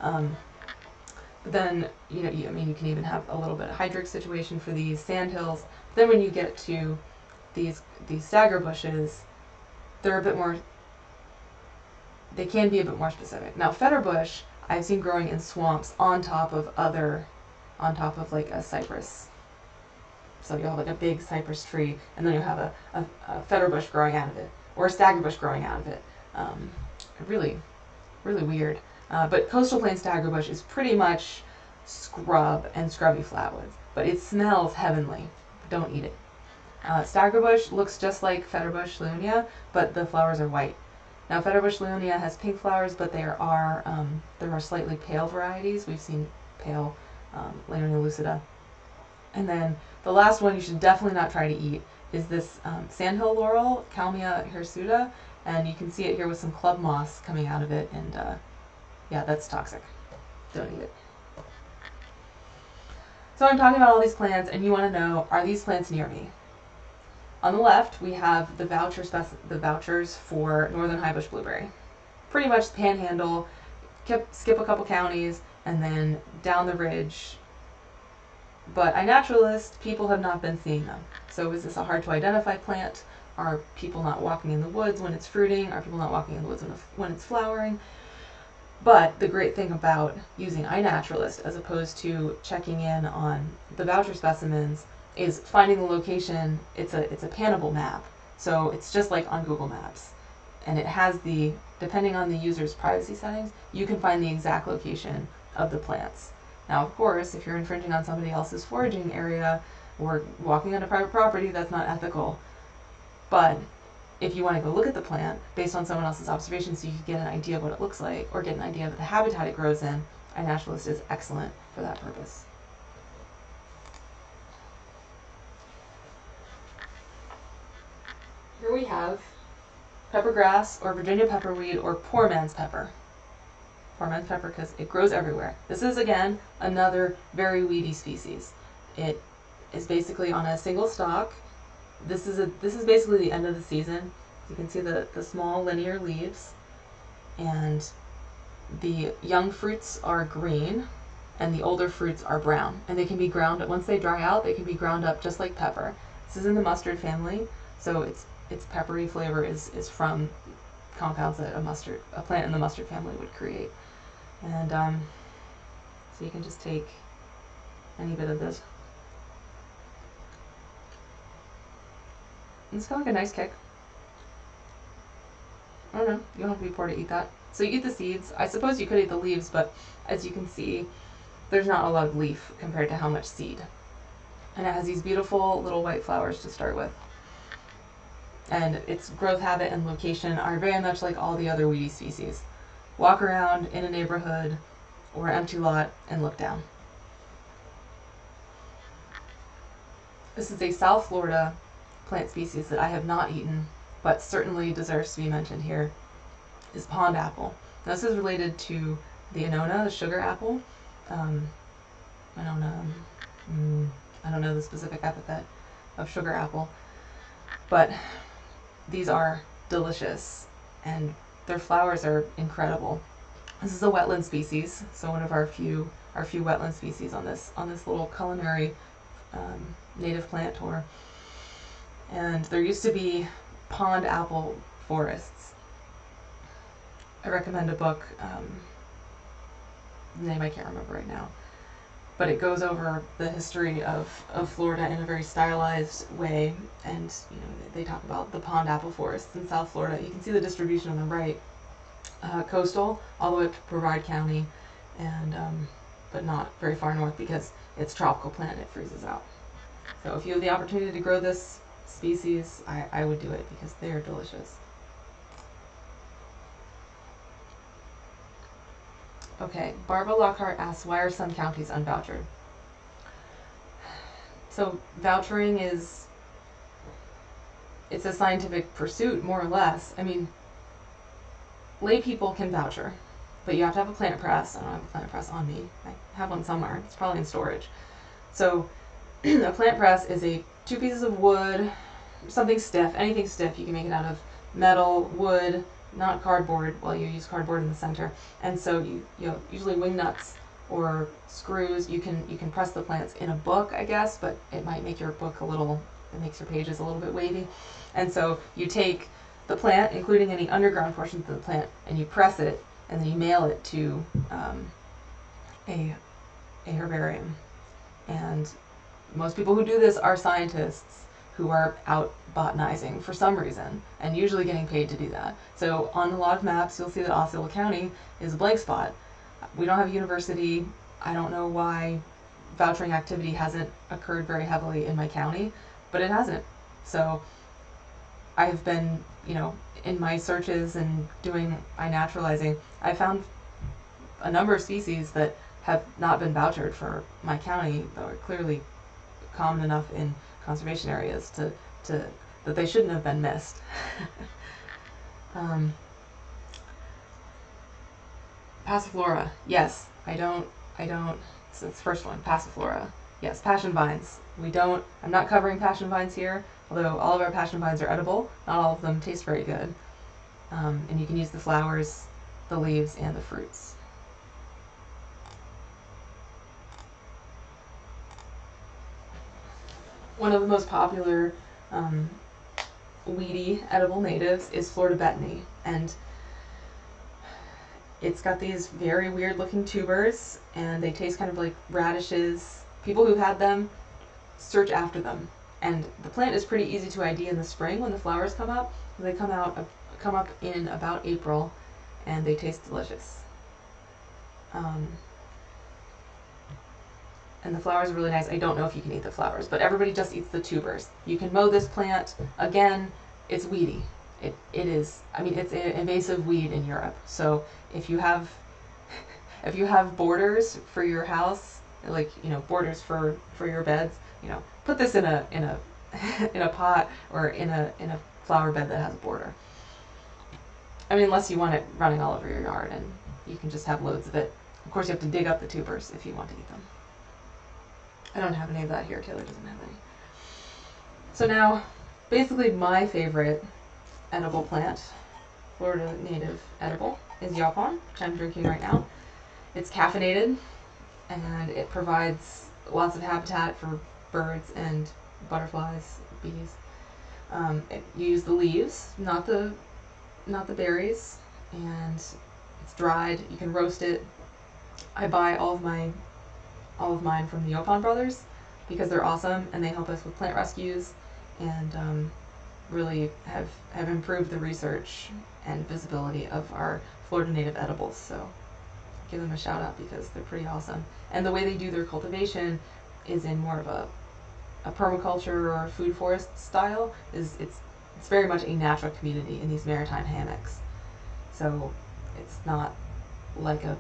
But then, you can even have a little bit of hydric situation for these sandhills. Then when you get to these stagger bushes, they're a bit more, they can be a bit more specific. Now, fetterbush, I've seen growing in swamps on top of like a cypress. So you'll have like a big cypress tree, and then you'll have a fetterbush growing out of it, or a staggerbush growing out of it. Really, really weird. But Coastal Plain staggerbush is pretty much scrub and scrubby flatwoods, but it smells heavenly. Don't eat it. Staggerbush looks just like Fetterbush leonia, but the flowers are white. Now, Fetterbush leonia has pink flowers, but there are slightly pale varieties. We've seen pale Leonia lucida. And then the last one you should definitely not try to eat is this sandhill laurel, Kalmia hirsuta, and you can see it here with some club moss coming out of it, and yeah, that's toxic. Don't eat it. So I'm talking about all these plants, and you want to know, are these plants near me? On the left, we have the vouchers for northern highbush blueberry. Pretty much panhandle, skip a couple counties, and then down the ridge. But iNaturalist, people have not been seeing them. So is this a hard to identify plant? Are people not walking in the woods when it's fruiting? Are people not walking in the woods when it's flowering? But the great thing about using iNaturalist as opposed to checking in on the voucher specimens is finding the location. It's a panable map, so it's just like on Google Maps, and it has depending on the user's privacy settings, you can find the exact location of the plants. Now, of course, if you're infringing on somebody else's foraging area or walking on a private property, that's not ethical. But if you want to go look at the plant based on someone else's observations so you can get an idea of what it looks like or get an idea of the habitat it grows in, iNaturalist is excellent for that purpose. Here we have peppergrass or Virginia pepperweed or poor man's pepper. Poor man's pepper because it grows everywhere. This is, again, another very weedy species. It is basically on a single stalk, this is basically the end of the season. You can see the small linear leaves, and the young fruits are green, and the older fruits are brown. And they can be ground up, once they dry out, they can be ground up just like pepper. This is in the mustard family, so its peppery flavor is from compounds that a plant in the mustard family would create. And so you can just take any bit of this. And it's kind of like a nice kick. I don't know, you don't have to be poor to eat that. So you eat the seeds. I suppose you could eat the leaves, but as you can see, there's not a lot of leaf compared to how much seed. And it has these beautiful little white flowers to start with. And its growth habit and location are very much like all the other weedy species. Walk around in a neighborhood or empty lot and look down. This is a South Florida plant species that I have not eaten, but certainly deserves to be mentioned here, is pond apple. Now, this is related to the annona, the sugar apple. I don't know the specific epithet of sugar apple, but these are delicious, and their flowers are incredible. This is a wetland species, so one of our few wetland species on this little culinary native plant tour. And there used to be pond apple forests. I recommend a book, the name I can't remember right now, but it goes over the history of Florida in a very stylized way, and they talk about the pond apple forests in South Florida. You can see the distribution on the right, coastal all the way up to Brevard County, and but not very far north because it's a tropical plant, it freezes out. So if you have the opportunity to grow this species, I would do it because they are delicious. Okay, Barbara Lockhart asks, why are some counties unvouchered? So vouchering it's a scientific pursuit, more or less. I mean, lay people can voucher, but you have to have a plant press. I don't have a plant press on me. I have one somewhere. It's probably in storage. So a plant press is two pieces of wood, something stiff, anything stiff. You can make it out of metal, wood, not cardboard. Well, you use cardboard in the center. And so you usually wing nuts or screws. You can press the plants in a book, I guess, but it might make your book it makes your pages a little bit wavy. And so you take the plant, including any underground portions of the plant, and you press it, and then you mail it to a herbarium. And most people who do this are scientists who are out botanizing for some reason, and usually getting paid to do that. So on a lot of maps, you'll see that Osceola County is a blank spot. We don't have a university. I don't know why vouchering activity hasn't occurred very heavily in my county, but it hasn't. So I have been, in my searches and doing iNaturalizing, I found a number of species that have not been vouchered for my county, though are clearly common enough in conservation areas that they shouldn't have been missed. Passiflora, yes, I don't, so it's the first one, Passiflora. Yes, passion vines. I'm not covering passion vines here, although all of our passion vines are edible. Not all of them taste very good. And you can use the flowers, the leaves, and the fruits. One of the most popular weedy edible natives is Florida betony, and it's got these very weird looking tubers, and they taste kind of like radishes. People who've had them search after them, and the plant is pretty easy to ID in the spring when the flowers come up. They come up in about April, and they taste delicious. And the flowers are really nice. I don't know if you can eat the flowers, but everybody just eats the tubers. You can mow this plant. Again, it's weedy. It is. I mean, it's an invasive weed in Europe. So if you have borders for your house, like borders for your beds, put this in a in a pot or in a flower bed that has a border. I mean, unless you want it running all over your yard, and you can just have loads of it. Of course, you have to dig up the tubers if you want to eat them. I don't have any of that here. Taylor doesn't have any. So now basically my favorite edible plant, Florida native edible, is Yaupon, which I'm drinking right now. It's caffeinated, and it provides lots of habitat for birds and butterflies, bees. You use the leaves, not the berries, and it's dried. You can roast it. I buy all of mine from the Yaupon brothers because they're awesome and they help us with plant rescues and really have improved the research and visibility of our Florida native edibles. So give them a shout out because they're pretty awesome. And the way they do their cultivation is in more of a permaculture or food forest style. It's very much a natural community in these maritime hammocks. So it's not like a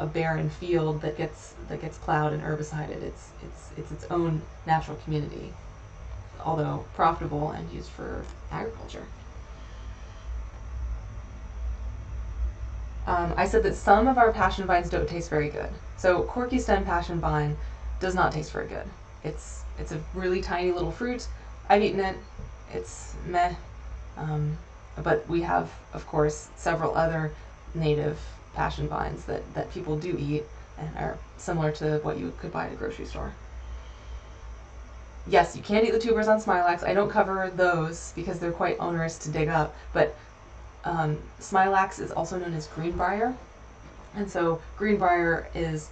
barren field that gets plowed and herbicided. It's its own natural community, although profitable and used for agriculture. I said that some of our passion vines don't taste very good. So corky stem passion vine does not taste very good. It's a really tiny little fruit. I've eaten it. It's meh. But we have, of course, several other native passion vines that people do eat and are similar to what you could buy at a grocery store. Yes, you can eat the tubers on smilax. I don't cover those because they're quite onerous to dig up, but smilax is also known as greenbrier. And so greenbrier is,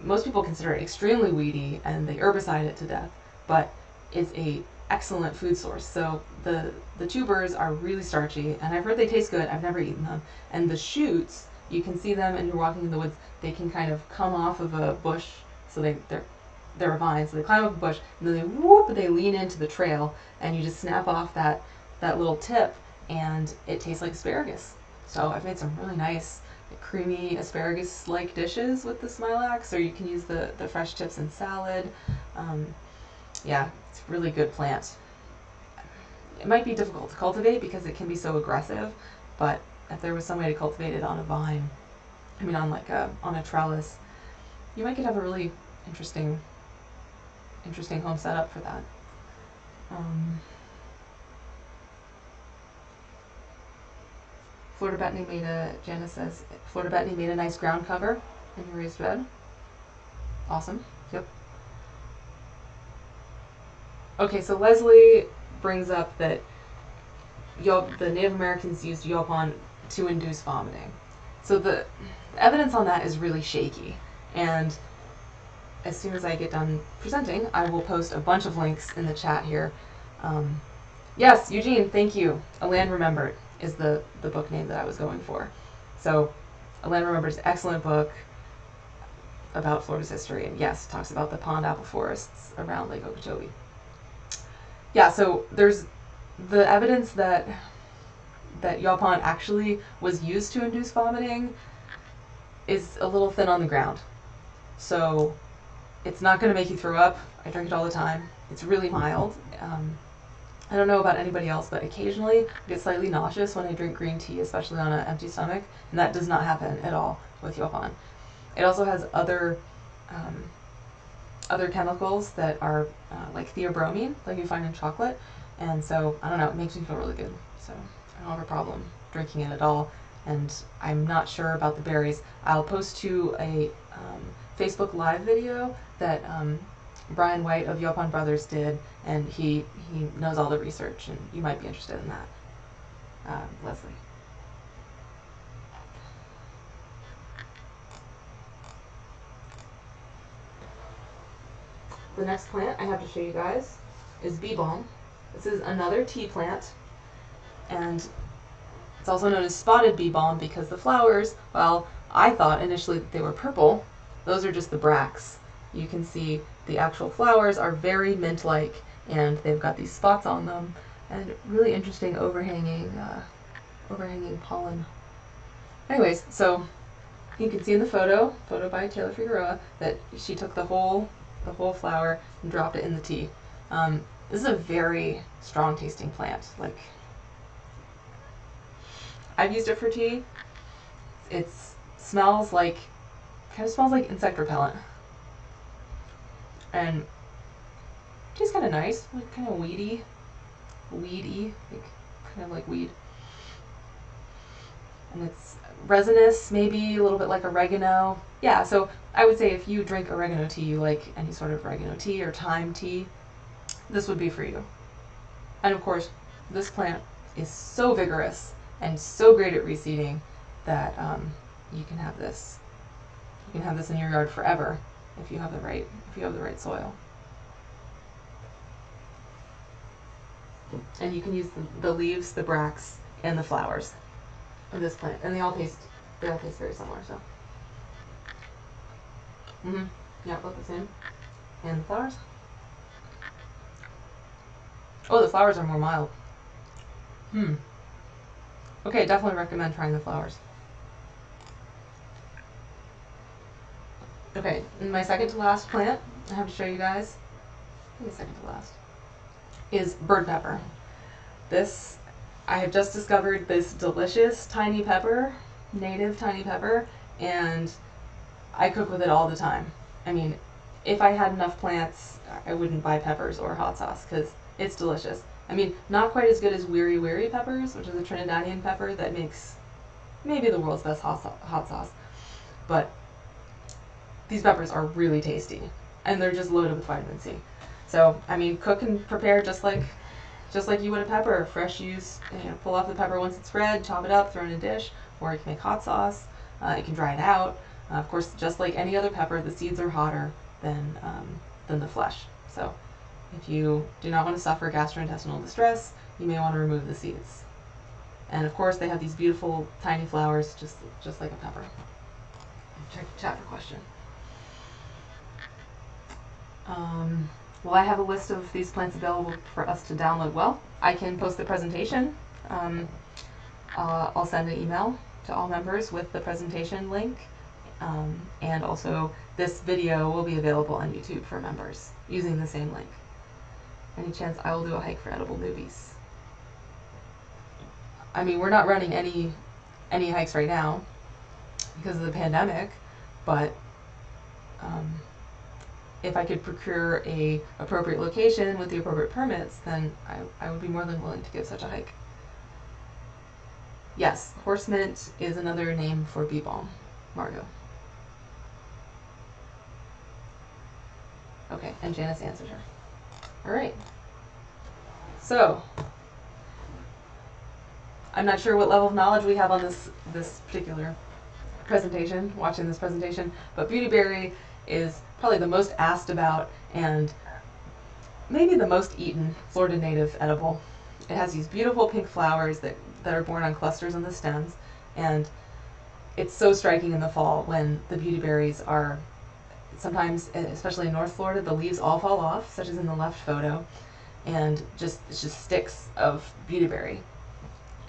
most people consider it extremely weedy and they herbicide it to death, but it's a excellent food source. So the tubers are really starchy, and I've heard they taste good. I've never eaten them. And the shoots, you can see them and you're walking in the woods, they can kind of come off of a bush, so they're a vine, so they climb up a bush, and then they lean into the trail, and you just snap off that little tip, and it tastes like asparagus. So I've made some really nice creamy asparagus-like dishes with the smilax, or you can use the fresh tips in salad. Yeah, it's a really good plant. It might be difficult to cultivate because it can be so aggressive, but if there was some way to cultivate it on a vine, on a trellis, you might could have a really interesting home setup for that. Janice says, Florida Bethany made a nice ground cover in your raised bed. Awesome. Yep. Okay, so Leslie brings up that the Native Americans used Yaupon to induce vomiting. So the evidence on that is really shaky. And as soon as I get done presenting, I will post a bunch of links in the chat here. Yes, Eugene, thank you. A Land Remembered is the book name that I was going for. So A Land Remembered is an excellent book about Florida's history, and yes, talks about the pond apple forests around Lake Okeechobee. Yeah, so there's the evidence that Yaupon actually was used to induce vomiting is a little thin on the ground. So it's not going to make you throw up. I drink it all the time. It's really mild. I don't know about anybody else, but occasionally I get slightly nauseous when I drink green tea, especially on an empty stomach, and that does not happen at all with Yaupon. It also has other chemicals that are like theobromine, like you find in chocolate, and so, I don't know, it makes me feel really good. So I don't have a problem drinking it at all, and I'm not sure about the berries. I'll post to a Facebook Live video that Brian White of Yaupon Brothers did, and he knows all the research, and you might be interested in that, Leslie. The next plant I have to show you guys is bee balm. This is another tea plant, and it's also known as spotted bee balm because the flowers, well, I thought initially that they were purple. Those are just the bracts. You can see the actual flowers are very mint-like, and they've got these spots on them, and really interesting overhanging pollen. Anyways, so you can see in the photo by Taylor Figueroa, that she took the whole flower and dropped it in the tea. This is a very strong tasting plant. Like, I've used it for tea. It smells like insect repellent, and it tastes kind of nice, like kind of weedy. weedy, like kind of like weed. And it's resinous, maybe a little bit like oregano. Yeah, so I would say if you drink oregano tea, you like any sort of oregano tea or thyme tea, this would be for you. And of course, this plant is so vigorous and so great at reseeding that you can have this. You can have this in your yard forever if you have the right soil. And you can use the leaves, the bracts, and the flowers of this plant, and they all taste very similar. So, yeah, both the same. And the flowers. Oh, the flowers are more mild. Okay, definitely recommend trying the flowers. Okay, and my second to last plant I have to show you guys, I think second to last, is bird pepper. This, I have just discovered this delicious tiny pepper, native tiny pepper, and I cook with it all the time. I mean, if I had enough plants, I wouldn't buy peppers or hot sauce because it's delicious. I mean, not quite as good as Weary Weary peppers, which is a Trinidadian pepper that makes maybe the world's best hot sauce, but these peppers are really tasty, and they're just loaded with vitamin C. So, I mean, cook and prepare just like you would a pepper. Fresh use, pull off the pepper once it's red, chop it up, throw it in a dish, or you can make hot sauce. You can dry it out. Of course, just like any other pepper, the seeds are hotter than the flesh. So, if you do not want to suffer gastrointestinal distress, you may want to remove the seeds. And of course, they have these beautiful tiny flowers, just like a pepper. Check the chat for question. Well, I have a list of these plants available for us to download. Well, I can post the presentation. I'll send an email to all members with the presentation link. And also, this video will be available on YouTube for members using the same link. Any chance I will do a hike for edible newbies? I mean, we're not running any hikes right now because of the pandemic, but if I could procure a appropriate location with the appropriate permits, then I would be more than willing to give such a hike. Yes, horse mint is another name for bee balm, Margot. Okay, and Janice answered her. All right. So, I'm not sure what level of knowledge we have on this particular presentation, watching this presentation, but Beautyberry is probably the most asked about and maybe the most eaten Florida native edible. It has these beautiful pink flowers that are borne on clusters on the stems, and it's so striking in the fall when the beautyberries are, sometimes, especially in North Florida, the leaves all fall off, such as in the left photo, and it's just sticks of beautyberry.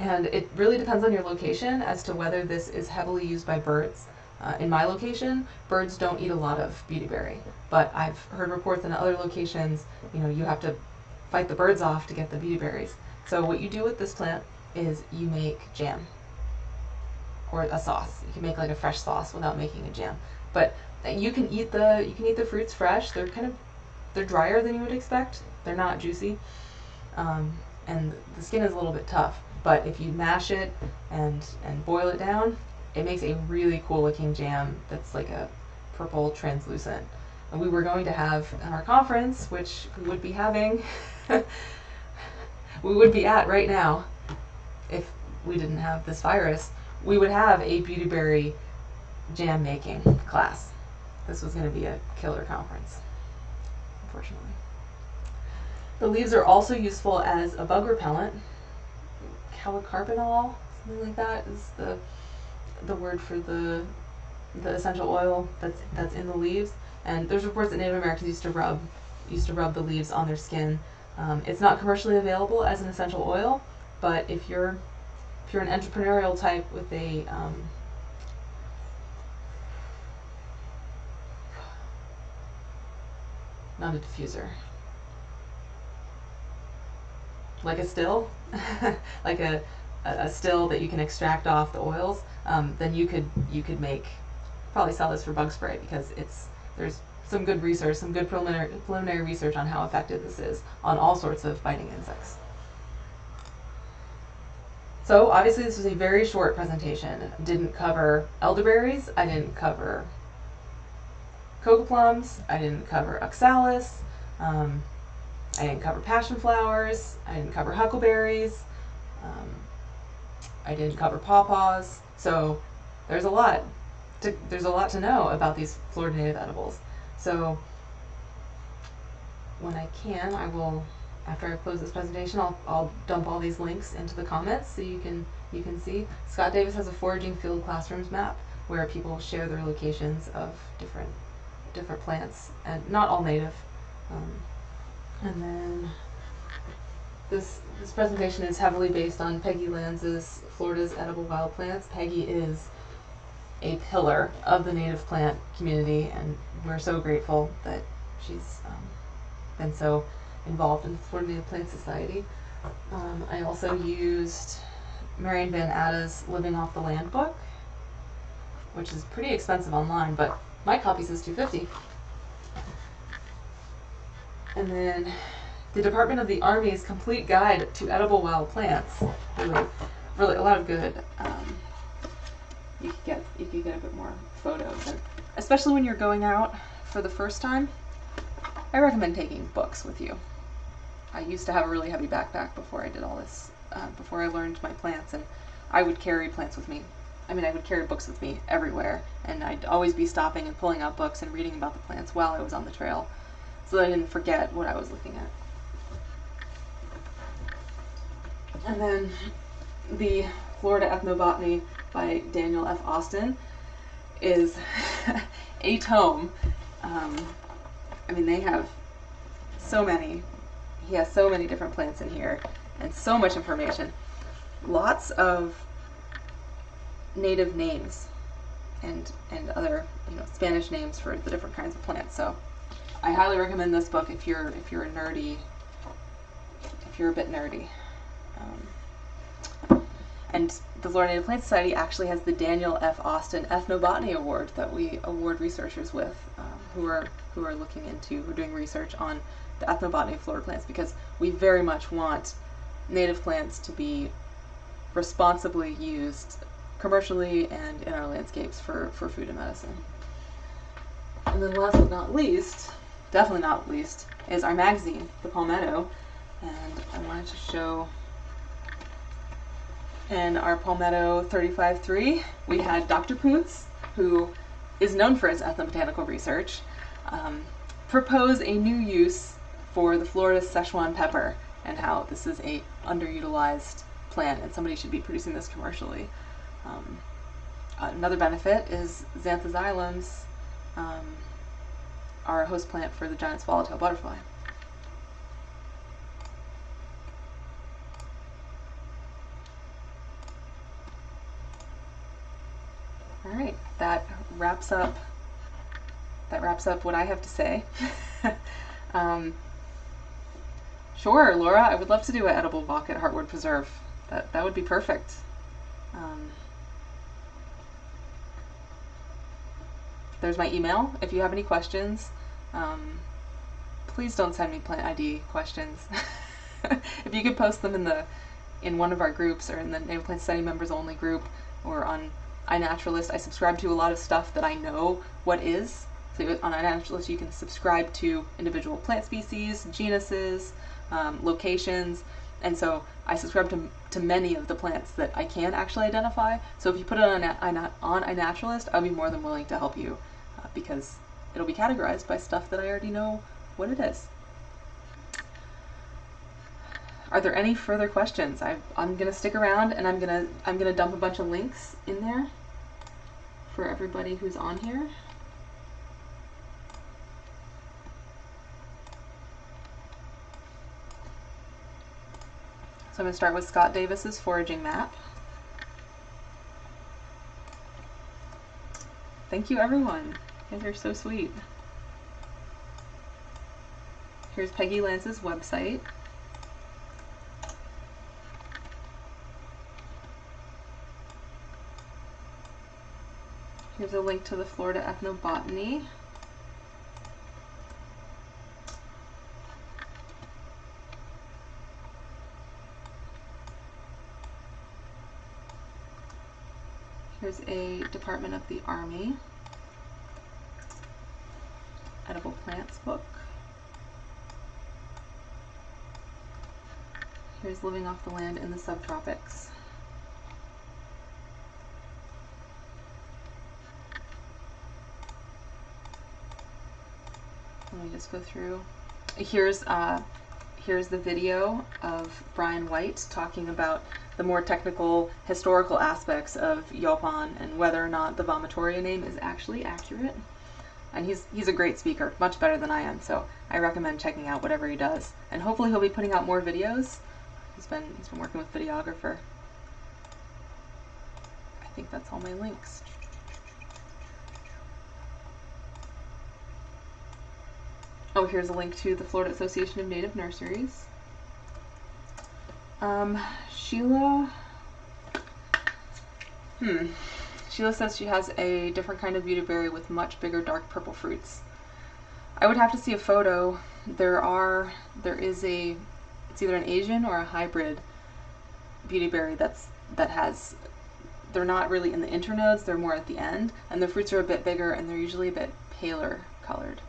And it really depends on your location as to whether this is heavily used by birds. In my location, birds don't eat a lot of beautyberry, but I've heard reports in other locations, you have to fight the birds off to get the beautyberries. So what you do with this plant is you make jam or a sauce. You can make like a fresh sauce without making a jam. But you can eat the fruits fresh. They're drier than you would expect. They're not juicy, and the skin is a little bit tough. But if you mash it and boil it down, it makes a really cool looking jam that's like a purple translucent. And we were going to have at our conference, which we would be having, we would be at right now if we didn't have this virus, we would have a beautyberry jam making class. This was going to be a killer conference, unfortunately. The leaves are also useful as a bug repellent. Calicarpinol, something like that, is the word for the essential oil that's in the leaves. And there's reports that Native Americans used to rub the leaves on their skin. It's not commercially available as an essential oil, but if you're an entrepreneurial type with a not a diffuser, like a still, like a still that you can extract off the oils, then you could probably sell this for bug spray, because there's some good research, some good preliminary research on how effective this is on all sorts of biting insects. So obviously this was a very short presentation. Didn't cover elderberries. I didn't cover cocoa plums. I didn't cover oxalis. I didn't cover passion flowers. I didn't cover huckleberries. I didn't cover pawpaws. So there's a lot to know about these Florida native edibles. So when I can, I will, after I close this presentation, I'll dump all these links into the comments so you can see. Scott Davis has a foraging field classrooms map where people share their locations of different plants, and not all native. And then this presentation is heavily based on Peggy Lanz's Florida's Edible Wild Plants. Peggy is a pillar of the native plant community, and we're so grateful that she's been so involved in the Florida Native Plant Society. I also used Marion Van Atta's Living Off the Land book, which is pretty expensive online, but my copy says $2.50. And then the Department of the Army's Complete Guide to Edible Wild Plants. Really a lot of good. You could get a bit more photos, and especially when you're going out for the first time, I recommend taking books with you. I used to have a really heavy backpack before I did all this, before I learned my plants, and I would carry plants with me. I would carry books with me everywhere, and I'd always be stopping and pulling out books and reading about the plants while I was on the trail, so that I didn't forget what I was looking at. And then the Florida Ethnobotany by Daniel F. Austin is a tome. They have so many. He has so many different plants in here and so much information. Lots of native names and other Spanish names for the different kinds of plants. So I highly recommend this book if you're a bit nerdy. And the Florida Native Plant Society actually has the Daniel F. Austin Ethnobotany Award that we award researchers with who are doing research on the ethnobotany of Florida plants, because we very much want native plants to be responsibly used commercially and in our landscapes for food and medicine. And then last but not least, definitely not least, is our magazine, The Palmetto. And I wanted to show, in our Palmetto 35-3, we had Dr. Poots, who is known for his ethnobotanical research, propose a new use for the Florida Szechuan pepper, and how this is a underutilized plant and somebody should be producing this commercially. Another benefit is xanthoxylums are a host plant for the giant swallowtail butterfly. All right, that wraps up what I have to say. Sure, Laura, I would love to do an edible bach at Heartwood Preserve. That would be perfect. There's my email if you have any questions. Please don't send me plant ID questions. If you could post them in one of our groups, or in the Native Plant Society members only group, or on iNaturalist. I subscribe to a lot of stuff that I know what is. So on iNaturalist you can subscribe to individual plant species, genuses, locations, and so I subscribe to many of the plants that I can actually identify. So if you put it on iNaturalist, I'll be more than willing to help you, because it'll be categorized by stuff that I already know what it is. Are there any further questions? I'm gonna stick around, and I'm gonna dump a bunch of links in there for everybody who's on here. So I'm going to start with Scott Davis's foraging map. Thank you, everyone. You guys are so sweet. Here's Peggy Lance's website. Here's a link to the Florida Ethnobotany. Here's a Department of the Army edible plants book. Here's Living Off the Land in the Subtropics. Let me just go through. Here's the video of Brian White talking about the more technical historical aspects of Yaupon and whether or not the Vomitoria name is actually accurate. And he's a great speaker, much better than I am, so I recommend checking out whatever he does. And hopefully he'll be putting out more videos. He's been working with videographer. I think that's all my links. Oh, here's a link to the Florida Association of Native Nurseries. Sheila says she has a different kind of beautyberry with much bigger dark purple fruits. I would have to see a photo. There is it's either an Asian or a hybrid beautyberry that has, they're not really in the internodes, they're more at the end, and the fruits are a bit bigger and they're usually a bit paler colored.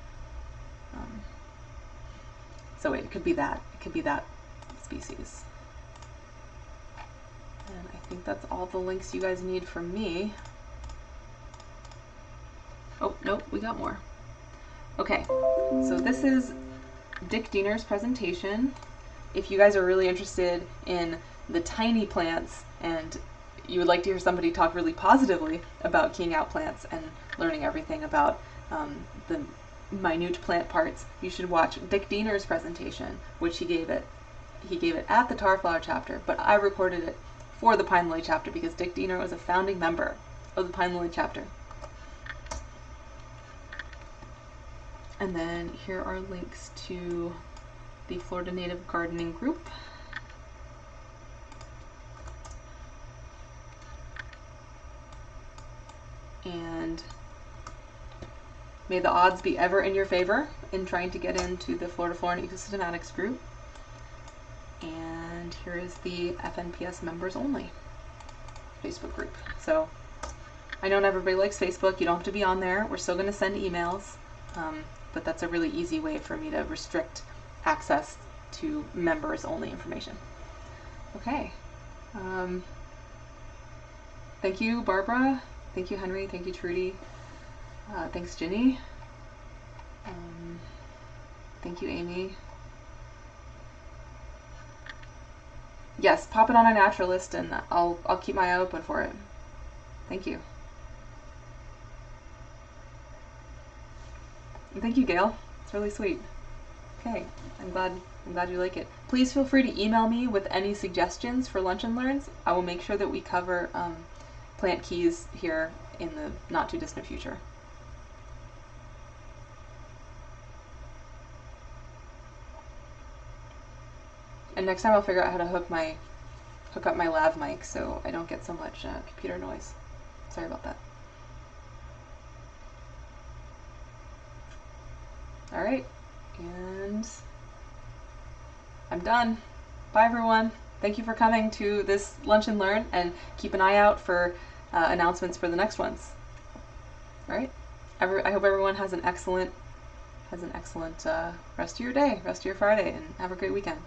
So it could be that species. And I think that's all the links you guys need from me. Oh, nope, we got more. Okay, so this is Dick Diener's presentation. If you guys are really interested in the tiny plants and you would like to hear somebody talk really positively about keying out plants and learning everything about the minute plant parts, you should watch Dick Diener's presentation, which he gave it at the Tarflower chapter, but I recorded it for the Pine Lily chapter because Dick Diener was a founding member of the Pine Lily chapter. And then here are links to the Florida Native Gardening Group. And may the odds be ever in your favor in trying to get into the Florida Flora and Ecosystematics group. And here is the FNPS members only Facebook group. So I know not everybody likes Facebook. You don't have to be on there. We're still going to send emails, but that's a really easy way for me to restrict access to members only information. Okay. Thank you, Barbara. Thank you, Henry. Thank you, Trudy. Thanks, Ginny. Thank you, Amy. Yes, pop it on a naturalist and I'll keep my eye open for it. Thank you. And thank you, Gail. It's really sweet. Okay, I'm glad you like it. Please feel free to email me with any suggestions for Lunch and Learns. I will make sure that we cover plant keys here in the not too distant future. And next time I'll figure out how to hook up my lav mic so I don't get so much computer noise. Sorry about that. All right, and I'm done. Bye, everyone. Thank you for coming to this Lunch and Learn, and keep an eye out for announcements for the next ones. All right. I hope everyone has an excellent rest of your day, rest of your Friday, and have a great weekend.